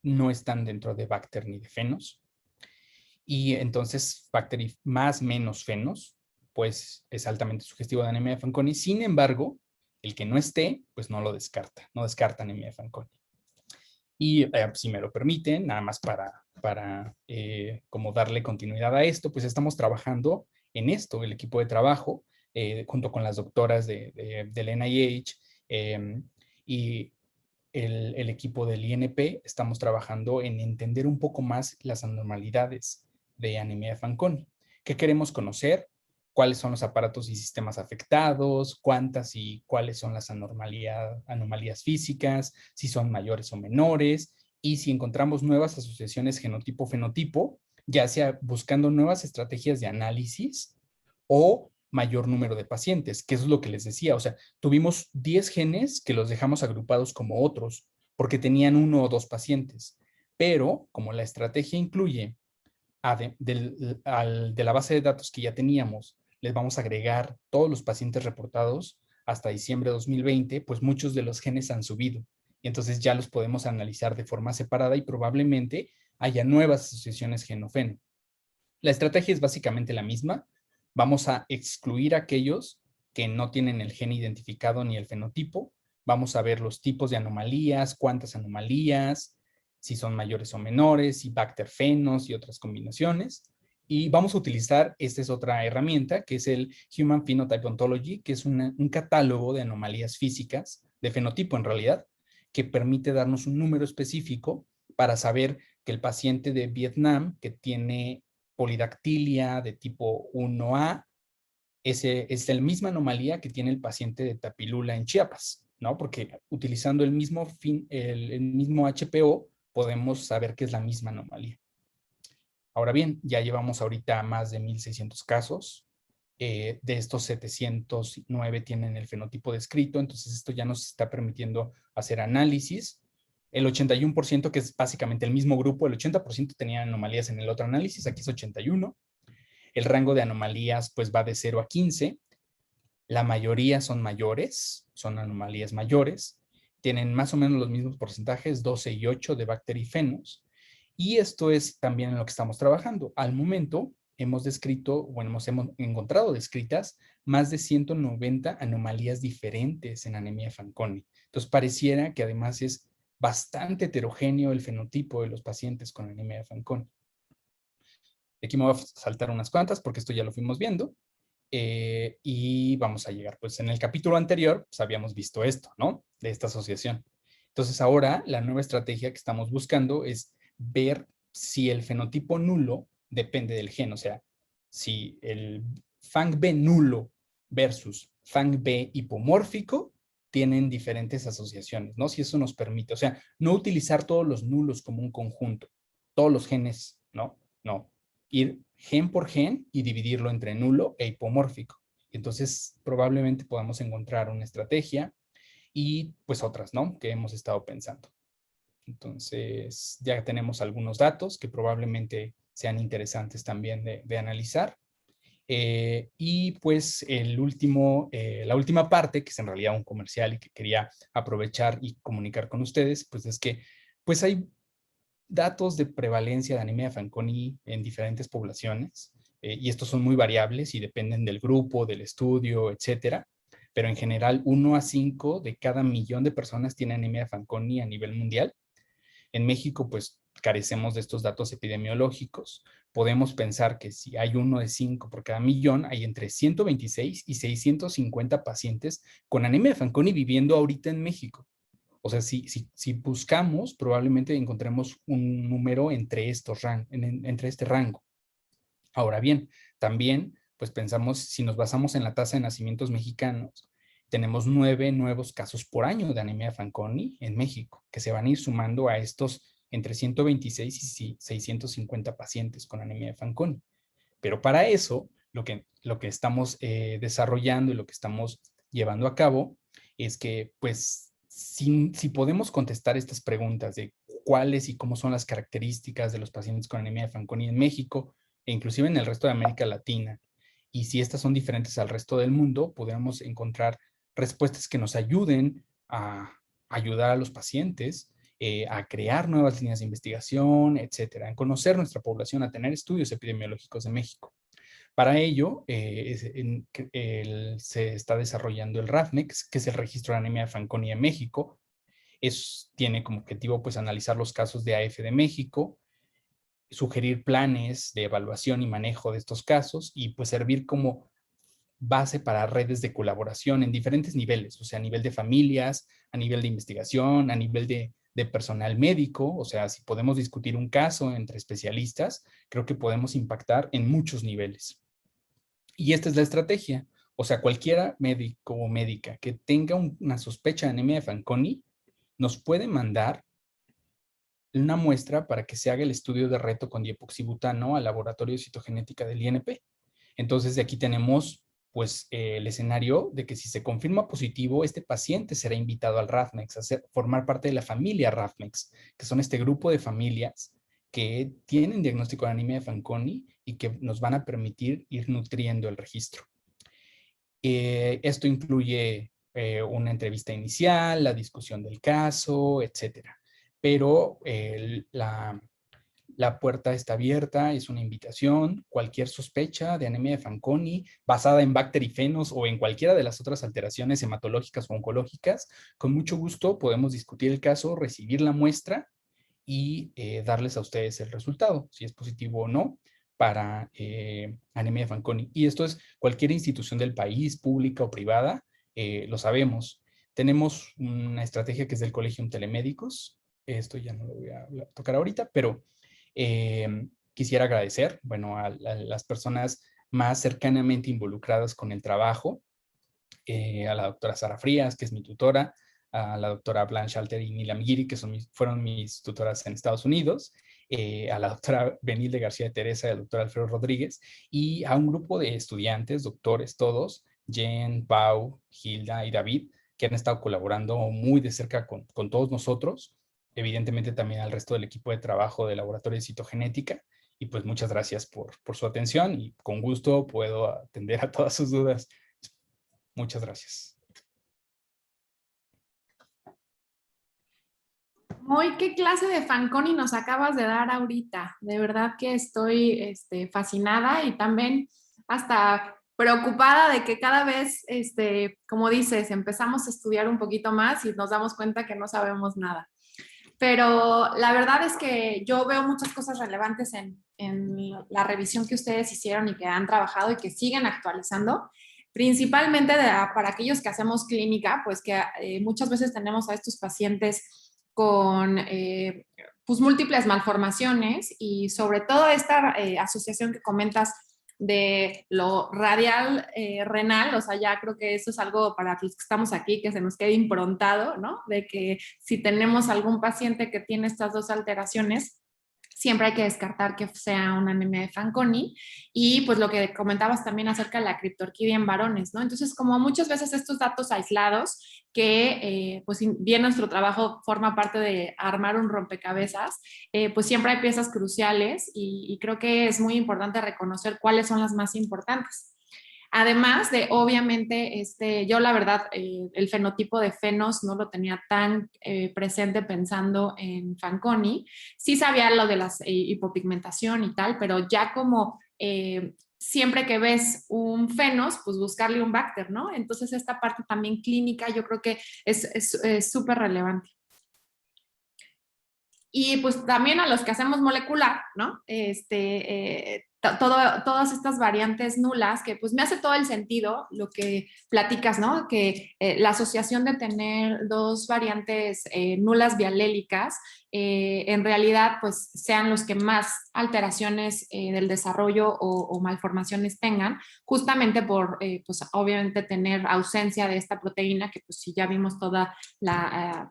no están dentro de Bacter ni de Fenos. Y entonces Bacter más menos Fenos, pues es altamente sugestivo de anemia de Fanconi. Sin embargo, el que no esté, pues no lo descarta, no descarta anemia de Fanconi. Y si me lo permiten, nada más para como darle continuidad a esto, pues estamos trabajando en esto, el equipo de trabajo, junto con las doctoras del NIH y el equipo del INP, estamos trabajando en entender un poco más las anormalidades de anemia de Fanconi. ¿Qué queremos conocer? ¿Cuáles son los aparatos y sistemas afectados? ¿Cuántas y cuáles son las anomalías físicas? Si son mayores o menores. Y si encontramos nuevas asociaciones genotipo-fenotipo, ya sea buscando nuevas estrategias de análisis o mayor número de pacientes, que eso es lo que les decía. O sea, tuvimos 10 genes que los dejamos agrupados como otros, porque tenían uno o dos pacientes. Pero como la estrategia incluye de la base de datos que ya teníamos, les vamos a agregar todos los pacientes reportados hasta diciembre de 2020, pues muchos de los genes han subido. Y entonces ya los podemos analizar de forma separada y probablemente haya nuevas asociaciones genofeno. La estrategia es básicamente la misma. Vamos a excluir aquellos que no tienen el gen identificado ni el fenotipo. Vamos a ver los tipos de anomalías, cuántas anomalías, si son mayores o menores, y bacterfenos y otras combinaciones. Y vamos a utilizar, esta es otra herramienta, que es el Human Phenotype Ontology, que es un catálogo de anomalías físicas, de fenotipo en realidad, que permite darnos un número específico para saber que el paciente de Vietnam que tiene polidactilia de tipo 1A es la misma anomalía que tiene el paciente de Tapilula en Chiapas, ¿no? Porque utilizando el mismo HPO podemos saber que es la misma anomalía. Ahora bien, ya llevamos ahorita más de 1,600 casos. De estos 709 tienen el fenotipo descrito, entonces esto ya nos está permitiendo hacer análisis. El 81%, que es básicamente el mismo grupo, el 80% tenía anomalías en el otro análisis, aquí es 81. El rango de anomalías pues va de 0 a 15. La mayoría son mayores, son anomalías mayores. Tienen más o menos los mismos porcentajes, 12 y 8 de bacterifenos. Y esto es también en lo que estamos trabajando. Al momento hemos descrito, bueno, hemos encontrado descritas más de 190 anomalías diferentes en anemia de Fanconi. Entonces pareciera que además es bastante heterogéneo el fenotipo de los pacientes con anemia de Fanconi. Aquí me voy a saltar unas cuantas porque esto ya lo fuimos viendo. Y vamos a llegar, pues en el capítulo anterior, pues habíamos visto esto, ¿no? De esta asociación. Entonces ahora la nueva estrategia que estamos buscando es ver si el fenotipo nulo depende del gen, o sea, si el FANG-B nulo versus FANG-B hipomórfico tienen diferentes asociaciones, ¿no? Si eso nos permite, o sea, no utilizar todos los nulos como un conjunto, todos los genes, ¿no? No, ir gen por gen y dividirlo entre nulo e hipomórfico. Entonces, probablemente podamos encontrar una estrategia y pues otras, ¿no? Que hemos estado pensando. Entonces, ya tenemos algunos datos que probablemente sean interesantes también de analizar. Y pues la última parte, que es en realidad un comercial y que quería aprovechar y comunicar con ustedes, pues es que pues hay datos de prevalencia de anemia de Fanconi en diferentes poblaciones, y estos son muy variables y dependen del grupo, del estudio, etcétera. Pero en general, 1 a 5 de cada millón de personas tiene anemia de Fanconi a nivel mundial. En México, pues carecemos de estos datos epidemiológicos. Podemos pensar que si hay 1 de 5 por cada millón, hay entre 126 y 650 pacientes con anemia de Fanconi viviendo ahorita en México. O sea, si buscamos, probablemente encontremos un número entre entre este rango. Ahora bien, también, pues pensamos, si nos basamos en la tasa de nacimientos mexicanos, tenemos 9 nuevos casos por año de anemia de Fanconi en México, que se van a ir sumando a estos entre 126 y 650 pacientes con anemia de Fanconi. Pero para eso, lo que estamos desarrollando y lo que estamos llevando a cabo es que, pues, si podemos contestar estas preguntas de cuáles y cómo son las características de los pacientes con anemia de Fanconi en México, e inclusive en el resto de América Latina, y si estas son diferentes al resto del mundo, podemos encontrar respuestas que nos ayuden a ayudar a los pacientes, a crear nuevas líneas de investigación, etcétera, en conocer nuestra población, a tener estudios epidemiológicos de México. Para ello, se está desarrollando el RAFMEX, que es el registro de anemia de Fanconi en México. Tiene como objetivo pues analizar los casos de AF de México, sugerir planes de evaluación y manejo de estos casos y pues servir como base para redes de colaboración en diferentes niveles, o sea, a nivel de familias, a nivel de investigación, a nivel de personal médico, o sea, si podemos discutir un caso entre especialistas, creo que podemos impactar en muchos niveles. Y esta es la estrategia, o sea, cualquiera médico o médica que tenga una sospecha de anemia de Fanconi nos puede mandar una muestra para que se haga el estudio de reto con diepoxibutano al laboratorio de citogenética del INP. Entonces, de aquí tenemos pues el escenario de que si se confirma positivo, este paciente será invitado al RAFMEX, a formar parte de la familia RAFMEX, que son este grupo de familias que tienen diagnóstico de anemia de Fanconi y que nos van a permitir ir nutriendo el registro. Esto incluye una entrevista inicial, la discusión del caso, etcétera. Pero la puerta está abierta, es una invitación. Cualquier sospecha de anemia de Fanconi basada en bacterifenos o en cualquiera de las otras alteraciones hematológicas o oncológicas, con mucho gusto podemos discutir el caso, recibir la muestra y darles a ustedes el resultado, si es positivo o no, para anemia de Fanconi. Y esto es cualquier institución del país, pública o privada, lo sabemos. Tenemos una estrategia que es del Colegio Telemédicos. Esto ya no lo voy a tocar ahorita, pero quisiera agradecer, bueno, a las personas más cercanamente involucradas con el trabajo, a la doctora Sara Frías, que es mi tutora, a la doctora Blanche Alter y Nilam Giri, que fueron mis tutoras en Estados Unidos, a la doctora Benilde García de Teresa y al doctor Alfredo Rodríguez, y a un grupo de estudiantes, doctores todos, Jen, Pau, Hilda y David, que han estado colaborando muy de cerca con todos nosotros, evidentemente también al resto del equipo de trabajo del Laboratorio de Citogenética, y pues muchas gracias por su atención y con gusto puedo atender a todas sus dudas. Muchas gracias. Moy, ¿qué clase de Fanconi nos acabas de dar ahorita? De verdad que estoy fascinada y también hasta preocupada de que cada vez, como dices, empezamos a estudiar un poquito más y nos damos cuenta que no sabemos nada. Pero la verdad es que yo veo muchas cosas relevantes en la revisión que ustedes hicieron y que han trabajado y que siguen actualizando, principalmente para aquellos que hacemos clínica, pues que muchas veces tenemos a estos pacientes con pues múltiples malformaciones y sobre todo esta asociación que comentas de lo radial renal, o sea, ya creo que eso es algo para los que estamos aquí que se nos quede improntado, ¿no? De que si tenemos algún paciente que tiene estas dos alteraciones, siempre hay que descartar que sea una anemia de Fanconi. Y pues lo que comentabas también acerca de la criptorquidia en varones, ¿no? Entonces, como muchas veces estos datos aislados, que pues bien nuestro trabajo forma parte de armar un rompecabezas, pues siempre hay piezas cruciales y creo que es muy importante reconocer cuáles son las más importantes. Además de, obviamente, yo la verdad, el fenotipo de Fenos no lo tenía tan presente pensando en Fanconi. Sí sabía lo de la hipopigmentación y tal, pero ya como siempre que ves un Fenos, pues buscarle un Bacter, ¿no? Entonces esta parte también clínica yo creo que es súper relevante. Y pues también a los que hacemos molecular, ¿no? Todas estas variantes nulas, que pues me hace todo el sentido lo que platicas, ¿no? Que la asociación de tener dos variantes nulas bialélicas, en realidad pues sean los que más alteraciones del desarrollo o malformaciones tengan, justamente por pues obviamente tener ausencia de esta proteína, que pues si ya vimos toda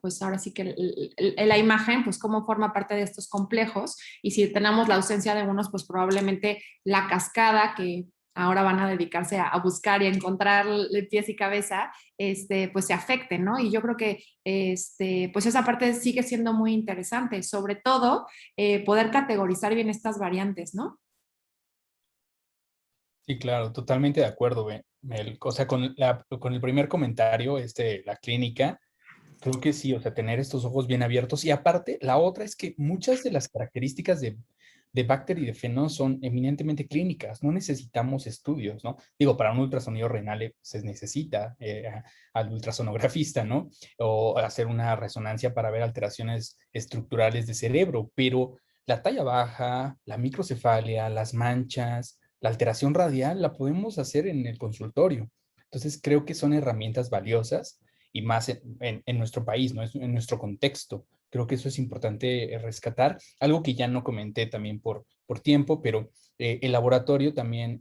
pues ahora sí que la imagen, pues cómo forma parte de estos complejos, y si tenemos la ausencia de unos, pues probablemente la cascada que ahora van a dedicarse a buscar y a encontrar pies y cabeza, pues se afecte, ¿no? Y yo creo que pues esa parte sigue siendo muy interesante, sobre todo poder categorizar bien estas variantes, ¿no? Sí, claro, totalmente de acuerdo, o sea, con el primer comentario, la clínica, creo que sí, o sea, tener estos ojos bien abiertos. Y aparte, la otra es que muchas de las características de Bacter y de Fenos son eminentemente clínicas. No necesitamos estudios, ¿no? Digo, para un ultrasonido renal se necesita al ultrasonografista, ¿no? O hacer una resonancia para ver alteraciones estructurales de cerebro. Pero la talla baja, la microcefalia, las manchas, la alteración radial, la podemos hacer en el consultorio. Entonces, creo que son herramientas valiosas y más en nuestro país, ¿no? En nuestro contexto. Creo que eso es importante rescatar. Algo que ya no comenté también por tiempo, pero el laboratorio también,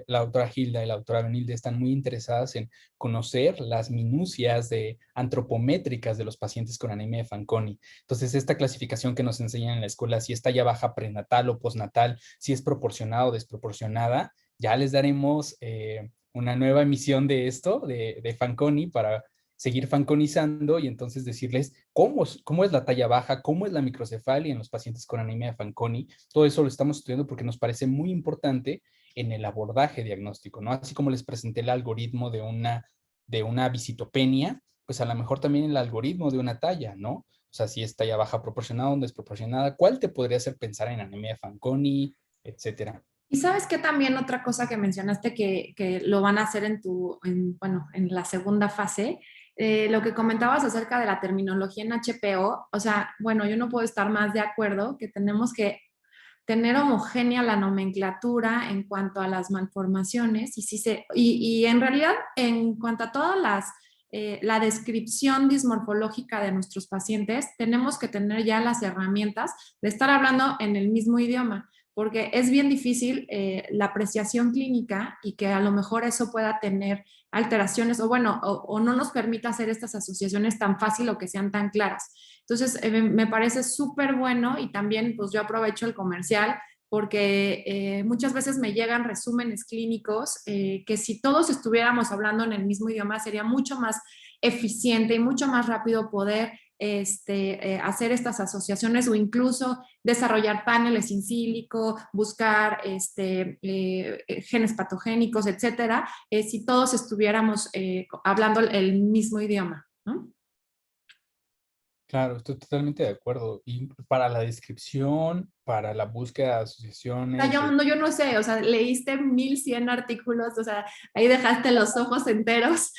la doctora Hilda y la doctora Benilde están muy interesadas en conocer las minucias antropométricas de los pacientes con anemia de Fanconi. Entonces, esta clasificación que nos enseñan en la escuela, si es talla baja prenatal o postnatal, si es proporcionada o desproporcionada, ya les daremos una nueva emisión de esto, de Fanconi, para seguir fanconizando y entonces decirles cómo es la talla baja, cómo es la microcefalia en los pacientes con anemia de Fanconi. Todo eso lo estamos estudiando porque nos parece muy importante en el abordaje diagnóstico, ¿no? Así como les presenté el algoritmo de una visitopenia, pues a lo mejor también el algoritmo de una talla, ¿no? O sea, si es talla baja proporcionada o desproporcionada, ¿cuál te podría hacer pensar en anemia de Fanconi, etcétera? Y sabes que también otra cosa que mencionaste que lo van a hacer bueno, en la segunda fase, lo que comentabas acerca de la terminología en HPO, o sea, bueno, yo no puedo estar más de acuerdo que tenemos que tener homogénea la nomenclatura en cuanto a las malformaciones y en realidad en cuanto a todas la descripción dismorfológica de nuestros pacientes, tenemos que tener ya las herramientas de estar hablando en el mismo idioma, porque es bien difícil la apreciación clínica y que a lo mejor eso pueda tener alteraciones o bueno, o no nos permita hacer estas asociaciones tan fácil o que sean tan claras. Entonces, me parece súper bueno y también pues yo aprovecho el comercial porque muchas veces me llegan resúmenes clínicos que si todos estuviéramos hablando en el mismo idioma sería mucho más eficiente y mucho más rápido poder hacer estas asociaciones o incluso desarrollar paneles in sílico, buscar genes patogénicos, etcétera, si todos estuviéramos hablando el mismo idioma, ¿no? Claro, estoy totalmente de acuerdo. Y para la descripción, para la búsqueda de O sea, asociaciones, yo no sé, o sea, leíste 1100 artículos, o sea, ahí dejaste los ojos enteros.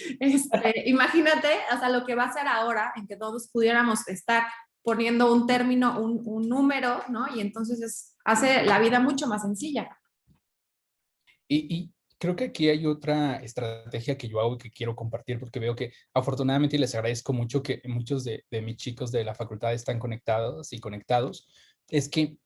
Imagínate, o sea, lo que va a ser ahora, en que todos pudiéramos estar poniendo un término, un número, ¿no? Y entonces hace la vida mucho más sencilla. y creo que aquí hay otra estrategia que yo hago y que quiero compartir porque veo que afortunadamente y les agradezco mucho que muchos de mis chicos de la facultad están conectados y conectados, es que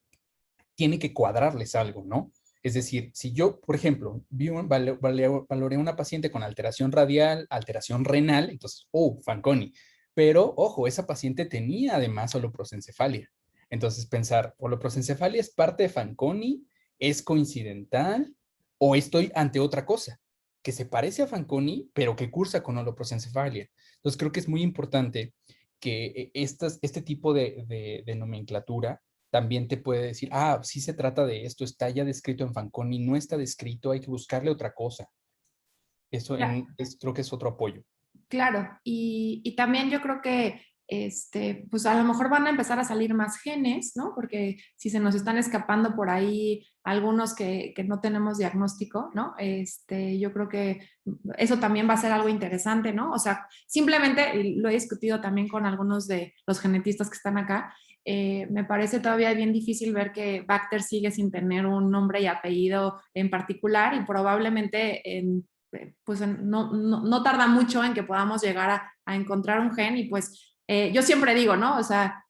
tiene que cuadrarles algo, ¿no? Es decir, si yo, por ejemplo, valoré a una paciente con alteración radial, alteración renal, entonces, Fanconi. Pero, ojo, esa paciente tenía además holoprosencefalia. Entonces, pensar, holoprosencefalia es parte de Fanconi, es coincidental o estoy ante otra cosa que se parece a Fanconi, pero que cursa con holoprosencefalia. Entonces, creo que es muy importante que este tipo de nomenclatura también te puede decir, sí se trata de esto, está ya descrito en Fanconi, no está descrito, hay que buscarle otra cosa. Eso creo que es otro apoyo. Claro, y también yo creo que pues a lo mejor van a empezar a salir más genes, ¿no? Porque si se nos están escapando por ahí algunos que no tenemos diagnóstico, ¿no? Yo creo que eso también va a ser algo interesante, ¿no? O sea, simplemente, y lo he discutido también con algunos de los genetistas que están acá, me parece todavía bien difícil ver que Bacter sigue sin tener un nombre y apellido en particular y probablemente pues no tarda mucho en que podamos llegar a encontrar un gen y pues yo siempre digo, ¿no? O sea,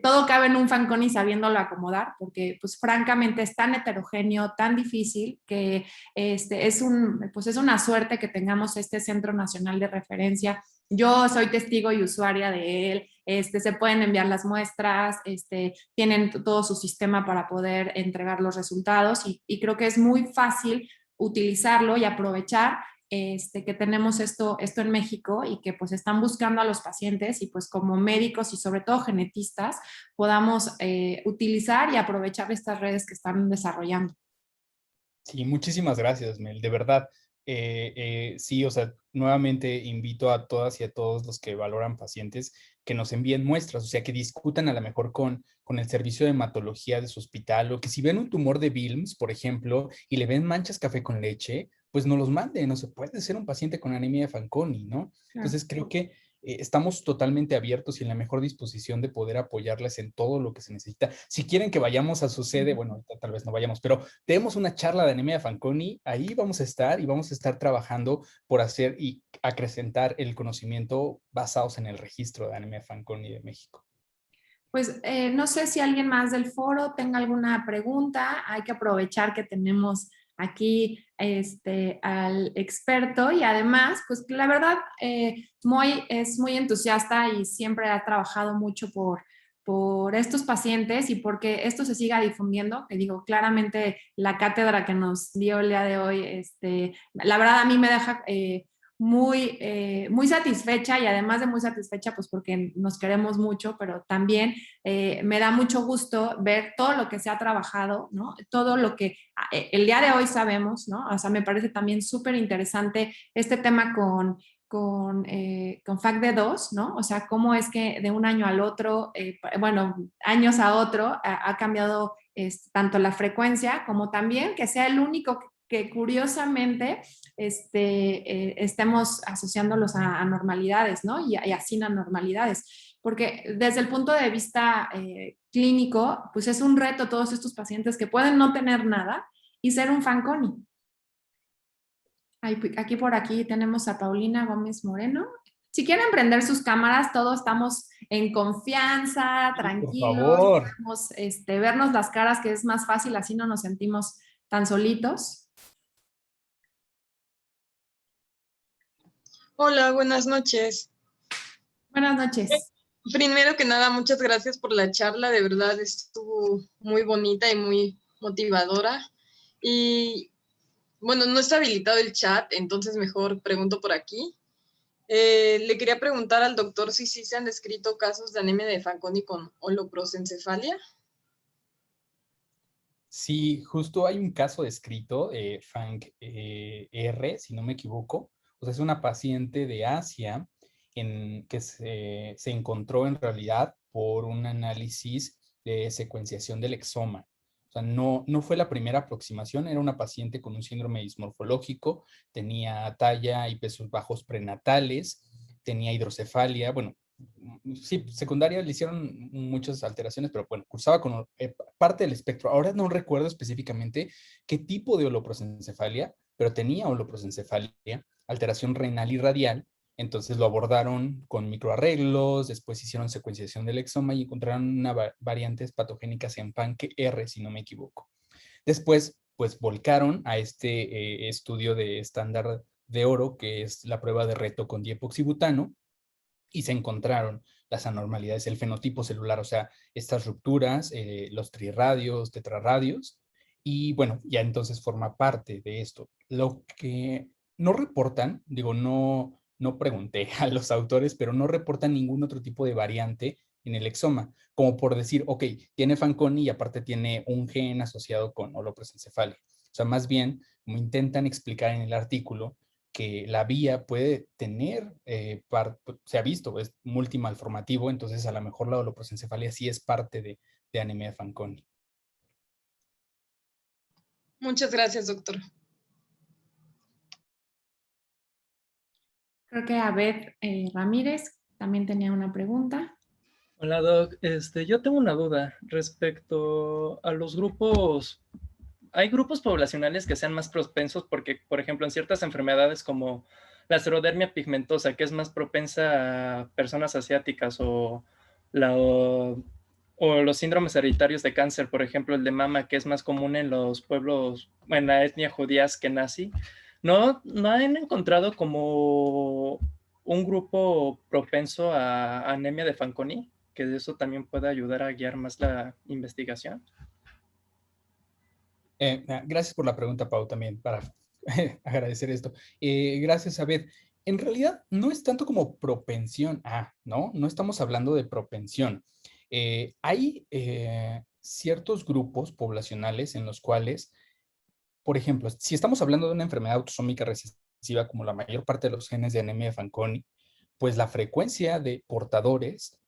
todo cabe en un Fanconi sabiéndolo acomodar, porque pues francamente es tan heterogéneo, tan difícil, que pues es una suerte que tengamos este Centro Nacional de Referencia. Yo soy testigo y usuaria de él, se pueden enviar las muestras, tienen todo su sistema para poder entregar los resultados y creo que es muy fácil utilizarlo y aprovechar que tenemos esto en México y que pues están buscando a los pacientes y pues como médicos y sobre todo genetistas podamos utilizar y aprovechar estas redes que están desarrollando. Sí, muchísimas gracias, Mel, de verdad. Sí, o sea, nuevamente invito a todas y a todos los que valoran pacientes que nos envíen muestras, o sea, que discutan a lo mejor con el servicio de hematología de su hospital, o que si ven un tumor de Wilms, por ejemplo, y le ven manchas café con leche, pues no los manden, no se puede ser un paciente con anemia de Fanconi, ¿no? Claro. Entonces creo que estamos totalmente abiertos y en la mejor disposición de poder apoyarles en todo lo que se necesita. Si quieren que vayamos a su sede, bueno, tal vez no vayamos, pero tenemos una charla de anemia de Fanconi, ahí vamos a estar y vamos a estar trabajando por hacer y acrecentar el conocimiento basados en el registro de anemia de Fanconi de México. Pues no sé si alguien más del foro tenga alguna pregunta. Hay que aprovechar que tenemos aquí al experto y además, pues la verdad, Moy es muy entusiasta y siempre ha trabajado mucho por estos pacientes y porque esto se siga difundiendo, que digo, claramente la cátedra que nos dio el día de hoy, la verdad a mí me deja muy satisfecha y además de muy satisfecha, pues porque nos queremos mucho, pero también me da mucho gusto ver todo lo que se ha trabajado, ¿no? Todo lo que el día de hoy sabemos, ¿no? O sea, me parece también súper interesante este tema con FACD2, ¿no? O sea, cómo es que de un año al otro, bueno, años a otro, ha cambiado tanto la frecuencia como también que sea el único que curiosamente estemos asociándolos a normalidades, ¿no? Y a sin anormalidades. Porque desde el punto de vista clínico, pues es un reto todos estos pacientes que pueden no tener nada y ser un Fanconi. Aquí tenemos a Paulina Gómez Moreno. Si quieren prender sus cámaras, todos estamos en confianza, tranquilos, por favor. podemos vernos las caras, que es más fácil, así no nos sentimos tan solitos. Hola, buenas noches. Buenas noches. Primero que nada, muchas gracias por la charla, de verdad estuvo muy bonita y muy motivadora. Y bueno, no está habilitado el chat, entonces mejor pregunto por aquí. Le quería preguntar al doctor si sí se han descrito casos de anemia de Fanconi con holoprosencefalia. Sí, justo hay un caso descrito, Fank R, si no me equivoco. O sea, es una paciente de Asia que se encontró en realidad por un análisis de secuenciación del exoma. O sea, no fue la primera aproximación, era una paciente con un síndrome dismorfológico, tenía talla y pesos bajos prenatales, tenía hidrocefalia, bueno, sí, secundaria le hicieron muchas alteraciones, pero bueno, cursaba con parte del espectro. Ahora no recuerdo específicamente qué tipo de holoprosencefalia, pero tenía holoprosencefalia, alteración renal y radial. Entonces lo abordaron con microarreglos, después hicieron secuenciación del exoma y encontraron variantes patogénicas en PANC-R, si no me equivoco. Después pues volcaron a este estudio de estándar de oro, que es la prueba de reto con diepoxibutano, y se encontraron las anormalidades, el fenotipo celular, o sea, estas rupturas, los trirradios, tetrarradios, y bueno, ya entonces forma parte de esto. Lo que no reportan, digo, no pregunté a los autores, pero no reportan ningún otro tipo de variante en el exoma, como por decir, ok, tiene Fanconi y aparte tiene un gen asociado con holoprosencefalia. O sea, más bien, como intentan explicar en el artículo, que la vía puede tener, se ha visto, es multimalformativo, entonces a lo mejor la holoprosencefalia sí es parte de anemia de Fanconi. Muchas gracias, doctor. Creo que Abed Ramírez también tenía una pregunta. Hola, Doc. Yo tengo una duda respecto a los grupos. ¿Hay grupos poblacionales que sean más propensos? Porque, por ejemplo, en ciertas enfermedades como la xerodermia pigmentosa, que es más propensa a personas asiáticas, o los síndromes hereditarios de cáncer, por ejemplo, el de mama, que es más común en los pueblos, en la etnia judía askenazí, ¿no han encontrado como un grupo propenso a anemia de Fanconi? Que eso también pueda ayudar a guiar más la investigación. Gracias por la pregunta, Pau, también para agradecer esto. Gracias, Abed. En realidad no es tanto como propensión a, ¿no? No estamos hablando de propensión. Hay ciertos grupos poblacionales en los cuales, por ejemplo, si estamos hablando de una enfermedad autosómica recesiva como la mayor parte de los genes de anemia de Fanconi, pues la frecuencia de portadores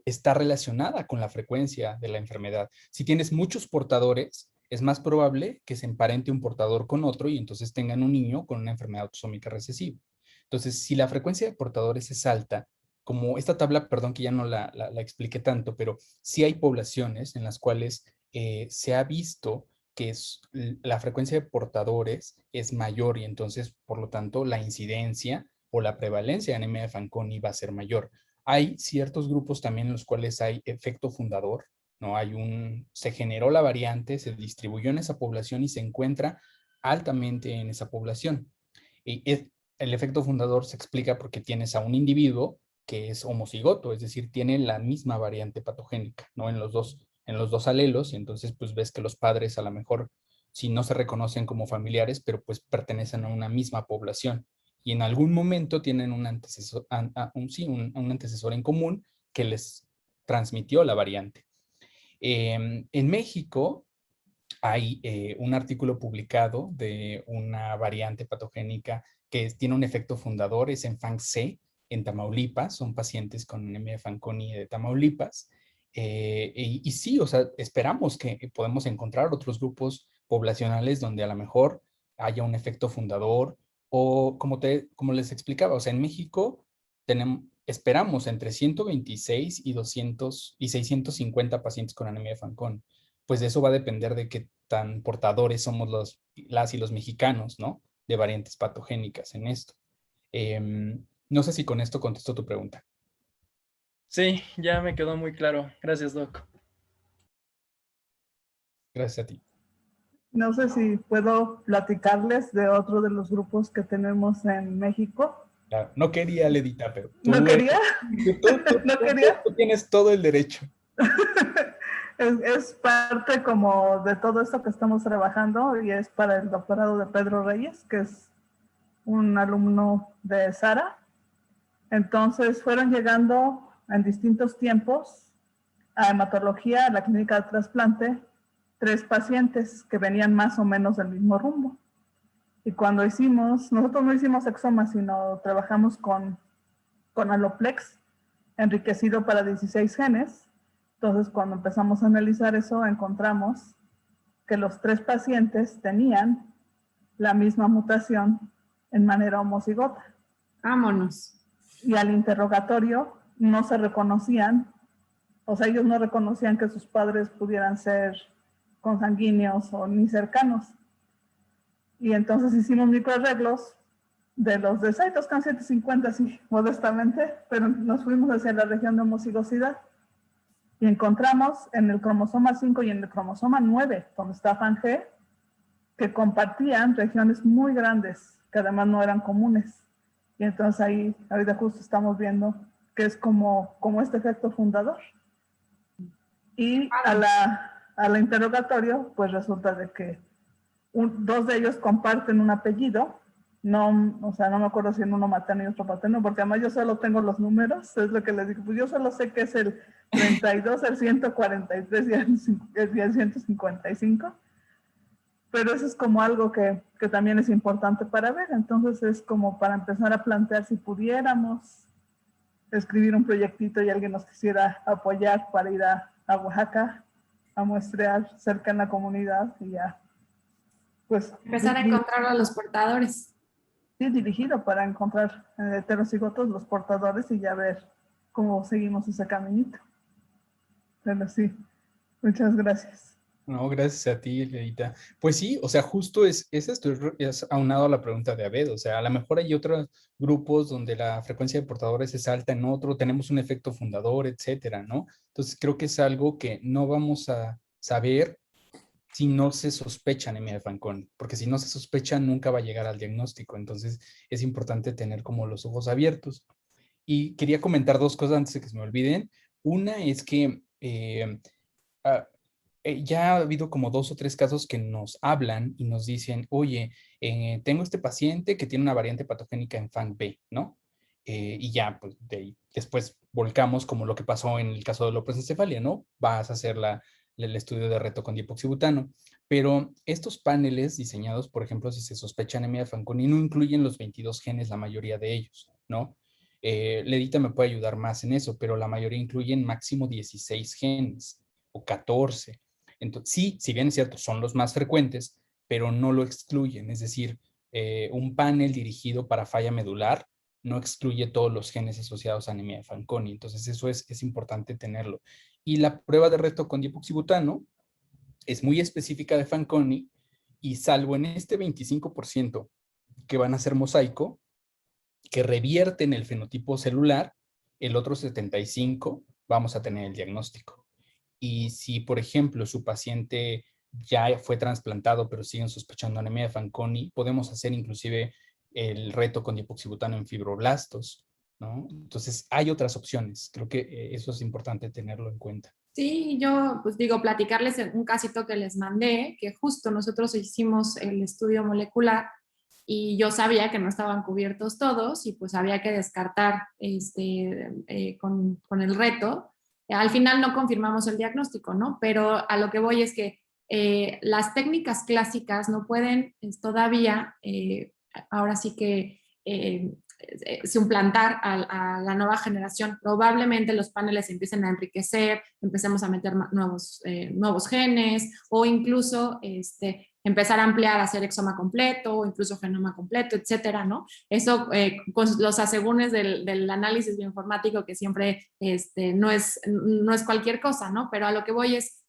está relacionada con la frecuencia de la enfermedad. Si tienes muchos portadores, es más probable que se emparente un portador con otro y entonces tengan un niño con una enfermedad autosómica recesiva. Entonces, si la frecuencia de portadores es alta, como esta tabla, perdón que ya no la expliqué tanto, pero sí hay poblaciones en las cuales se ha visto que la frecuencia de portadores es mayor y entonces, por lo tanto, la incidencia o la prevalencia de anemia de Fanconi va a ser mayor. Hay ciertos grupos también en los cuales hay efecto fundador, ¿no? Se generó la variante, se distribuyó en esa población y se encuentra altamente en esa población. Y el efecto fundador se explica porque tienes a un individuo que es homocigoto, es decir, tiene la misma variante patogénica, ¿no? En los dos alelos, y entonces pues ves que los padres a lo mejor si no se reconocen como familiares, pero pues pertenecen a una misma población y en algún momento tienen un antecesor, un antecesor en común que les transmitió la variante. En México hay un artículo publicado de una variante patogénica que tiene un efecto fundador, es en FANC-C, en Tamaulipas, son pacientes con anemia de Fanconi de Tamaulipas. Y sí, o sea, esperamos que podemos encontrar otros grupos poblacionales donde a lo mejor haya un efecto fundador o como les explicaba, o sea, en México esperamos entre 126 y 200 y 650 pacientes con anemia de Fanconi. Pues de eso va a depender de qué tan portadores somos las y los mexicanos, ¿no? De variantes patogénicas en esto. No sé si con esto contesto tu pregunta. Sí, ya me quedó muy claro. Gracias, Doc. Gracias a ti. No sé si puedo platicarles de otro de los grupos que tenemos en México. Claro, no quería, Ledita, pero tú, ¿No quería? ¿No quería? Tú tienes todo el derecho. Es parte como de todo esto que estamos trabajando y es para el doctorado de Pedro Reyes, que es un alumno de Sara. Entonces fueron llegando en distintos tiempos a hematología, a la clínica de trasplante, 3 pacientes que venían más o menos del mismo rumbo. Y cuando nosotros no hicimos exoma, sino trabajamos con Aloplex, enriquecido para 16 genes. Entonces, cuando empezamos a analizar eso, encontramos que los 3 pacientes tenían la misma mutación en manera homocigota. Vámonos. Y al interrogatorio no se reconocían, o sea, ellos no reconocían que sus padres pudieran ser consanguíneos o ni cercanos. Y entonces hicimos microarreglos de los de Cytoscan 750, sí, modestamente, pero nos fuimos hacia la región de homocigosidad y encontramos en el cromosoma 5 y en el cromosoma 9, donde está FANG, que compartían regiones muy grandes, que además no eran comunes. Y entonces ahí, ahorita justo estamos viendo que es como este efecto fundador. Y a la interrogatorio, pues resulta de que dos de ellos comparten un apellido, no, o sea, no me acuerdo si en uno materno y otro paterno, porque además yo solo tengo los números, es lo que les digo, pues yo solo sé que es el 32, el 143 y el 155, pero eso es como algo que también es importante para ver, entonces es como para empezar a plantear si pudiéramos escribir un proyectito y alguien nos quisiera apoyar para ir a Oaxaca a muestrear cerca en la comunidad y ya, pues... Empezar a encontrar a los portadores. Sí, dirigido para encontrar heterocigotos, los portadores y ya ver cómo seguimos ese caminito. Pero sí, muchas gracias. No, gracias a ti, Edita. Pues sí, o sea, justo es esto, es aunado a la pregunta de Abed, o sea, a lo mejor hay otros grupos donde la frecuencia de portadores es alta, en otro tenemos un efecto fundador, etcétera, ¿no? Entonces creo que es algo que no vamos a saber si no se sospecha anemia de Fanconi, porque si no se sospecha nunca va a llegar al diagnóstico, entonces es importante tener como los ojos abiertos. Y quería comentar dos cosas antes de que se me olviden. Una es que ah, ya ha habido como 2 o 3 casos que nos hablan y nos dicen, oye, tengo este paciente que tiene una variante patogénica en FANC-B, ¿no? Y ya, pues después volcamos como lo que pasó en el caso de la prosencefalia, ¿no? Vas a hacer el estudio de reto con dipoxibutano. Pero estos paneles diseñados, por ejemplo, si se sospecha anemia de Fanconi, no incluyen los 22 genes, la mayoría de ellos, ¿no? Ledita me puede ayudar más en eso, pero la mayoría incluyen máximo 16 genes o 14. Entonces, sí, si bien es cierto, son los más frecuentes, pero no lo excluyen. Es decir, un panel dirigido para falla medular no excluye todos los genes asociados a anemia de Fanconi. Entonces, eso es importante tenerlo. Y la prueba de reto con dipoxibutano es muy específica de Fanconi y salvo en este 25% que van a ser mosaico, que revierten el fenotipo celular, el otro 75% vamos a tener el diagnóstico. Y si, por ejemplo, su paciente ya fue trasplantado, pero siguen sospechando anemia de Fanconi, podemos hacer inclusive el reto con dipoxibutano en fibroblastos, ¿no? Entonces, hay otras opciones. Creo que eso es importante tenerlo en cuenta. Sí, yo pues digo, platicarles un casito que les mandé, que justo nosotros hicimos el estudio molecular y yo sabía que no estaban cubiertos todos y pues había que descartar con el reto. Al final no confirmamos el diagnóstico, ¿no? Pero a lo que voy es que las técnicas clásicas no pueden todavía, ahora sí que suplantar a la nueva generación. Probablemente los paneles empiecen a enriquecer, empecemos a meter nuevos genes o incluso empezar a ampliar, a hacer exoma completo o incluso genoma completo, etcétera, ¿no? Eso con los asegúnes del análisis bioinformático que siempre no es cualquier cosa, ¿no? Pero a lo que voy es,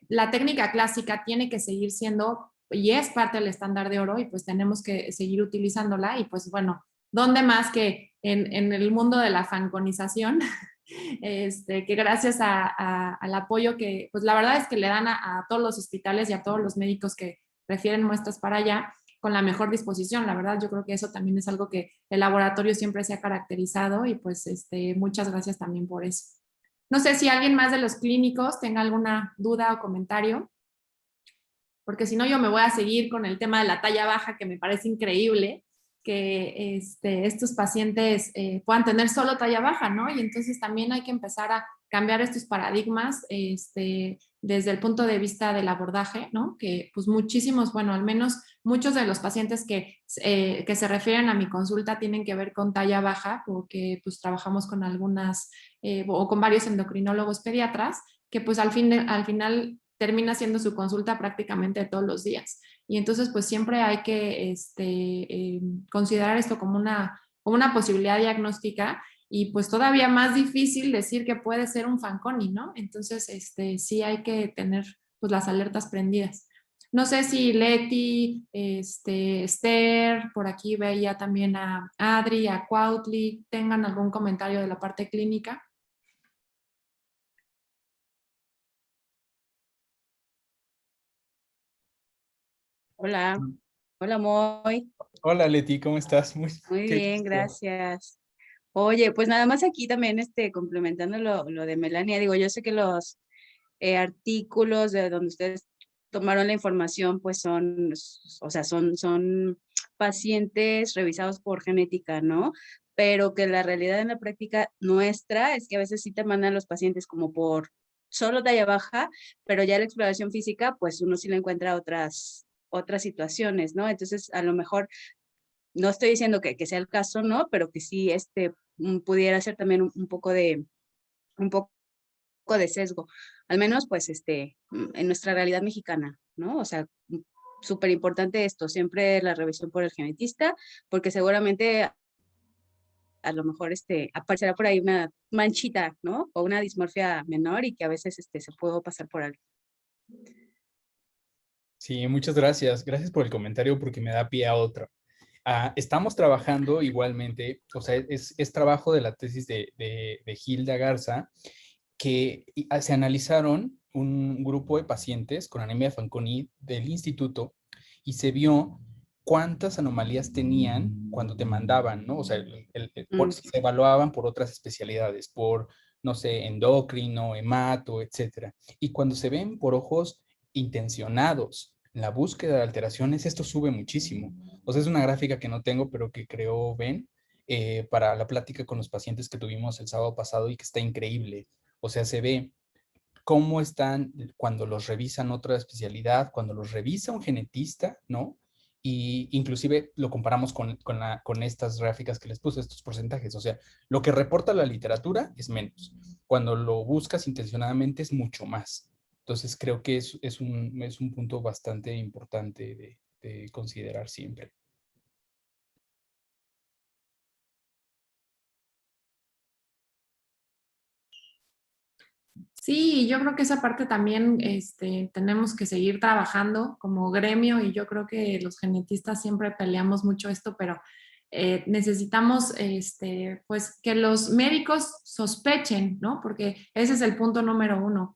la técnica clásica tiene que seguir siendo y es parte del estándar de oro y pues tenemos que seguir utilizándola y pues bueno, ¿dónde más que en el mundo de la fanconización? Que gracias al apoyo que, pues la verdad es que le dan a todos los hospitales y a todos los médicos que refieren muestras para allá con la mejor disposición. La verdad, yo creo que eso también es algo que el laboratorio siempre se ha caracterizado y pues muchas gracias también por eso. No sé si alguien más de los clínicos tenga alguna duda o comentario, porque si no yo me voy a seguir con el tema de la talla baja, que me parece increíble que estos pacientes puedan tener solo talla baja, ¿no? Y entonces también hay que empezar a cambiar estos paradigmas desde el punto de vista del abordaje, ¿no? Que pues muchísimos, bueno, al menos muchos de los pacientes que se refieren a mi consulta tienen que ver con talla baja, porque pues trabajamos con algunas o con varios endocrinólogos pediatras, que pues al final termina siendo su consulta prácticamente todos los días. Y entonces, pues siempre hay que considerar esto como una posibilidad diagnóstica y pues todavía más difícil decir que puede ser un Fanconi, ¿no? Entonces, sí hay que tener pues las alertas prendidas. No sé si Leti, Esther, por aquí veía también a Adri, a Cuautli, tengan algún comentario de la parte clínica. Hola, hola Moy, Hola Leti, ¿cómo estás? muy Qué bien, gusto. gracias. Oye, pues nada más aquí también complementando lo de Melania, digo, yo sé que los artículos de donde ustedes tomaron la información, pues o sea, son pacientes revisados por genética, ¿no? Pero que la realidad en la práctica nuestra es que a veces sí te mandan los pacientes como por solo talla baja, pero ya la exploración física, pues uno sí le encuentra otras situaciones, ¿no? Entonces, a lo mejor, no estoy diciendo que sea el caso, ¿no? Pero que sí pudiera ser también un poco de sesgo, al menos pues en nuestra realidad mexicana, ¿no? O sea, súper importante esto, siempre la revisión por el genetista, porque seguramente a lo mejor aparecerá por ahí una manchita, ¿no? O una dismorfia menor y que a veces se puede pasar por algo. Sí, muchas gracias. Gracias por el comentario porque me da pie a otra. Estamos trabajando igualmente, o sea, es trabajo de la tesis de Hilda Garza, que se analizaron un grupo de pacientes con anemia de Fanconi del instituto y se vio cuántas anomalías tenían cuando te mandaban, ¿no? O sea, se evaluaban por otras especialidades, por, no sé, endocrino, hemato, etcétera. Y cuando se ven por ojos intencionados en la búsqueda de alteraciones, esto sube muchísimo. O sea, es una gráfica que no tengo, pero que creo ven para la plática con los pacientes que tuvimos el sábado pasado y que está increíble. O sea, se ve cómo están cuando los revisan otra especialidad, cuando los revisa un genetista, ¿no? Y inclusive lo comparamos con estas gráficas que les puse, estos porcentajes. O sea, lo que reporta la literatura es menos. Cuando lo buscas intencionadamente es mucho más. Entonces, creo que es un punto bastante importante de considerar siempre. Sí, yo creo que esa parte también tenemos que seguir trabajando como gremio y yo creo que los genetistas siempre peleamos mucho esto, pero necesitamos pues que los médicos sospechen, ¿no? Porque ese es el punto número uno.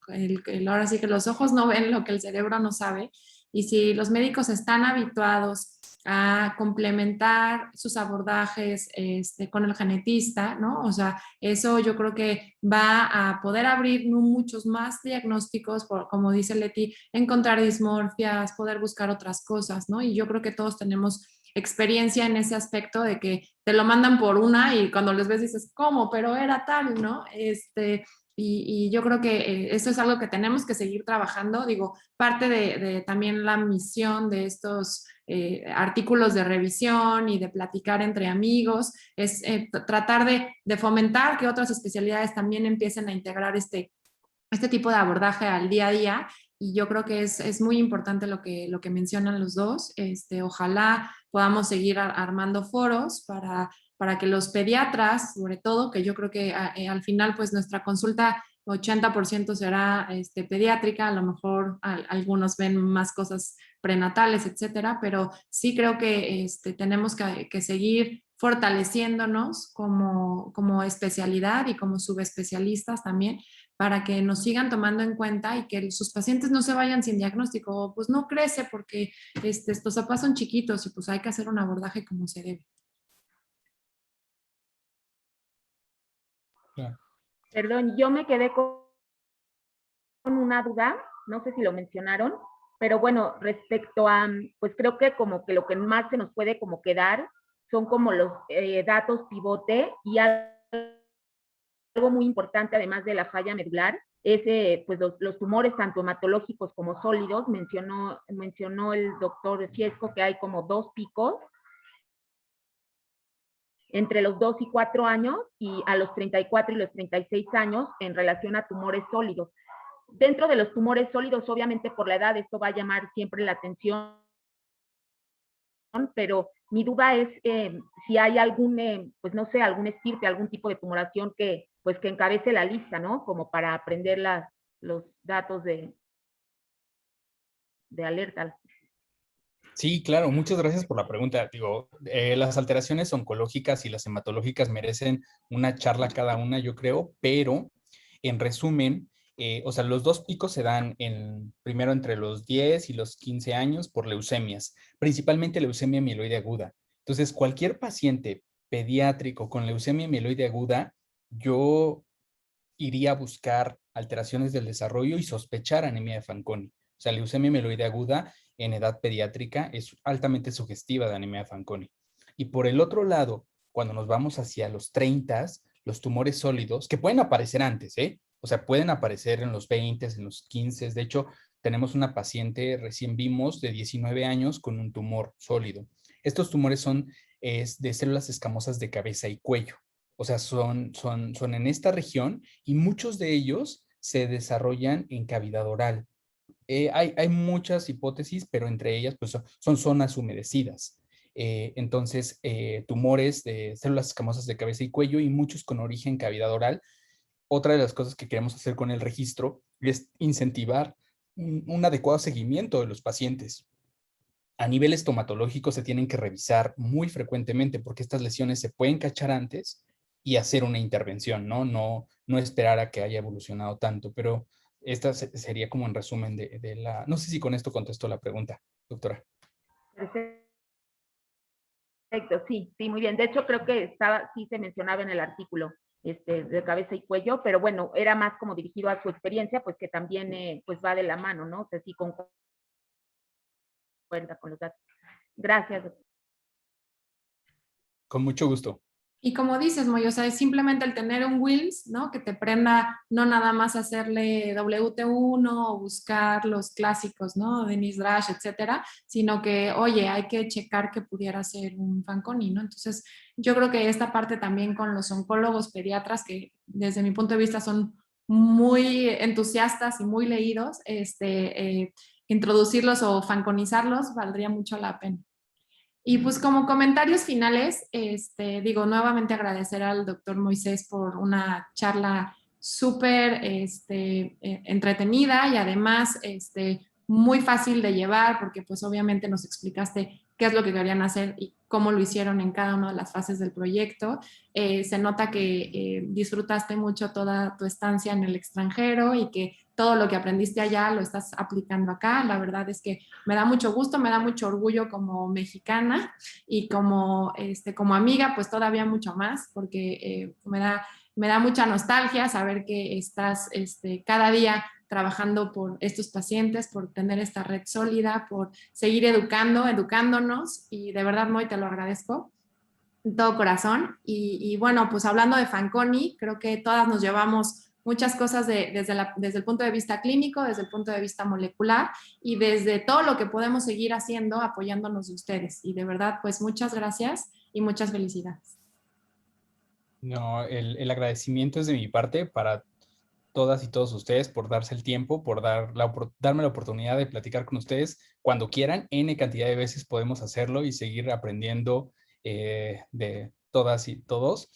Ahora sí que los ojos no ven lo que el cerebro no sabe y si los médicos están habituados a complementar sus abordajes con el genetista, ¿no? O sea, eso yo creo que va a poder abrir muchos más diagnósticos, como dice Leti, encontrar dismorfias, poder buscar otras cosas, ¿no? Y yo creo que todos tenemos experiencia en ese aspecto de que te lo mandan por una y cuando les ves dices, ¿cómo? Pero era tal, ¿no? Y yo creo que eso es algo que tenemos que seguir trabajando. Digo, parte de también la misión de estos artículos de revisión y de platicar entre amigos es tratar de fomentar que otras especialidades también empiecen a integrar este tipo de abordaje al día a día. Y yo creo que es muy importante lo que mencionan los dos. Ojalá podamos seguir armando foros para que los pediatras, sobre todo, que yo creo que al final pues nuestra consulta 80% será pediátrica, a lo mejor algunos ven más cosas prenatales, etcétera, pero sí creo que tenemos que seguir fortaleciéndonos como especialidad y como subespecialistas también para que nos sigan tomando en cuenta y que sus pacientes no se vayan sin diagnóstico, pues no crece porque estos zapatos son chiquitos y pues hay que hacer un abordaje como se debe. Claro. Perdón, yo me quedé con una duda, no sé si lo mencionaron, pero bueno, respecto a, pues creo que como que lo que más se nos puede como quedar son como los datos pivote y algo muy importante además de la falla medular es pues los tumores tanto hematológicos como sólidos. Mencionó el doctor Fiesco que hay como 2 picos entre los 2 y 4 años y a los 34 y los 36 años en relación a tumores sólidos. Dentro de los tumores sólidos, obviamente por la edad, esto va a llamar siempre la atención, pero mi duda es si hay algún, pues no sé, algún estirpe, algún tipo de tumoración que encabece la lista, ¿no? Como para aprender los datos de alerta. Sí, claro, muchas gracias por la pregunta. Digo, las alteraciones oncológicas y las hematológicas merecen una charla cada una, yo creo, pero en resumen, O sea, los dos picos se dan primero entre los 10 y los 15 años por leucemias, principalmente leucemia mieloide aguda. Entonces, cualquier paciente pediátrico con leucemia mieloide aguda, yo iría a buscar alteraciones del desarrollo y sospechar anemia de Fanconi. O sea, leucemia mieloide aguda en edad pediátrica es altamente sugestiva de anemia de Fanconi. Y por el otro lado, cuando nos vamos hacia los 30, los tumores sólidos, que pueden aparecer antes, ¿eh? O sea, pueden aparecer en los 20, en los 15. De hecho, tenemos una paciente, recién vimos, de 19 años con un tumor sólido. Estos tumores son de células escamosas de cabeza y cuello. O sea, son en esta región y muchos de ellos se desarrollan en cavidad oral. Hay muchas hipótesis, pero entre ellas pues, son zonas humedecidas. Entonces, tumores de células escamosas de cabeza y cuello y muchos con origen cavidad oral. Otra de las cosas que queremos hacer con el registro es incentivar un adecuado seguimiento de los pacientes. A nivel estomatológico se tienen que revisar muy frecuentemente porque estas lesiones se pueden cachar antes y hacer una intervención, ¿no? No esperar a que haya evolucionado tanto, pero esta sería como en resumen de la... No sé si con esto contesto la pregunta, doctora. Perfecto, sí, muy bien. De hecho, creo que sí se mencionaba en el artículo de cabeza y cuello, pero bueno, era más como dirigido a su experiencia, pues que también pues va de la mano, ¿no? O sea, sí concuerda con los datos. Gracias, doctor. Con mucho gusto. Y como dices, Moy, o sea, es simplemente el tener un Wilms, ¿no? Que te prenda no nada más hacerle WT1 o buscar los clásicos, ¿no? Denise Drash, etcétera, sino que, oye, hay que checar que pudiera ser un Fanconi, ¿no? Entonces, yo creo que esta parte también con los oncólogos pediatras, que desde mi punto de vista son muy entusiastas y muy leídos, introducirlos o fanconizarlos valdría mucho la pena. Y pues como comentarios finales, digo nuevamente agradecer al doctor Moisés por una charla súper entretenida y además muy fácil de llevar porque pues obviamente nos explicaste qué es lo que querían hacer y cómo lo hicieron en cada una de las fases del proyecto. Se nota que disfrutaste mucho toda tu estancia en el extranjero y que todo lo que aprendiste allá lo estás aplicando acá. La verdad es que me da mucho gusto, me da mucho orgullo como mexicana y como amiga, pues todavía mucho más, porque me da mucha nostalgia saber que estás cada día trabajando por estos pacientes, por tener esta red sólida, por seguir educándonos y de verdad, Moy, te lo agradezco de todo corazón. Y bueno, pues hablando de Fanconi, creo que todas nos llevamos muchas cosas desde el punto de vista clínico, desde el punto de vista molecular y desde todo lo que podemos seguir haciendo apoyándonos de ustedes. Y de verdad, pues muchas gracias y muchas felicidades. No, el agradecimiento es de mi parte para todas y todos ustedes por darse el tiempo, por darme la oportunidad de platicar con ustedes cuando quieran. N cantidad de veces podemos hacerlo y seguir aprendiendo de todas y todos.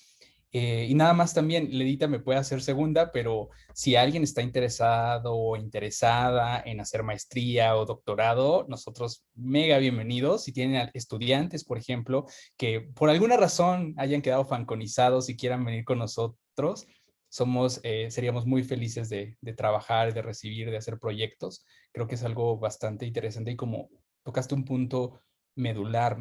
Y nada más también, Ledita me puede hacer segunda, pero si alguien está interesado o interesada en hacer maestría o doctorado, nosotros mega bienvenidos. Si tienen estudiantes, por ejemplo, que por alguna razón hayan quedado fanconizados y quieran venir con nosotros, seríamos muy felices de trabajar, de recibir, de hacer proyectos. Creo que es algo bastante interesante y como tocaste un punto medular,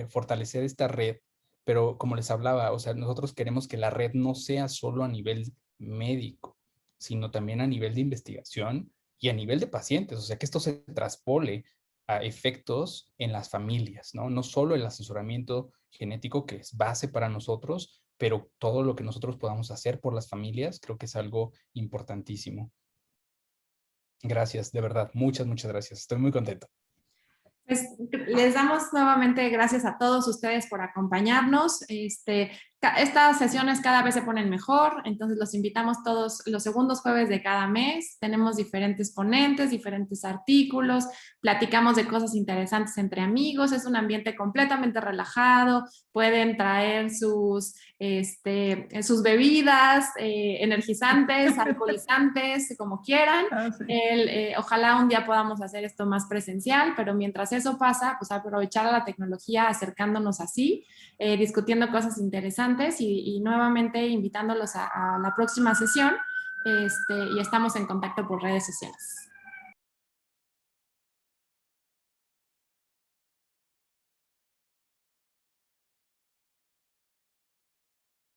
fortalecer esta red, pero como les hablaba, o sea, nosotros queremos que la red no sea solo a nivel médico, sino también a nivel de investigación y a nivel de pacientes, o sea, que esto se traspole a efectos en las familias, ¿no? No solo el asesoramiento genético, que es base para nosotros, pero todo lo que nosotros podamos hacer por las familias, creo que es algo importantísimo. Gracias, de verdad, muchas gracias. Estoy muy contento. Pues les damos nuevamente gracias a todos ustedes por acompañarnos. Estas sesiones cada vez se ponen mejor, entonces los invitamos todos los segundos jueves de cada mes. Tenemos diferentes ponentes, diferentes artículos, platicamos de cosas interesantes entre amigos. Es un ambiente completamente relajado. Pueden traer sus bebidas energizantes, alcoholizantes, como quieran. Sí. Ojalá un día podamos hacer esto más presencial, pero mientras eso pasa, pues aprovechar a la tecnología acercándonos así, discutiendo cosas interesantes y nuevamente invitándolos a la próxima sesión y estamos en contacto por redes sociales.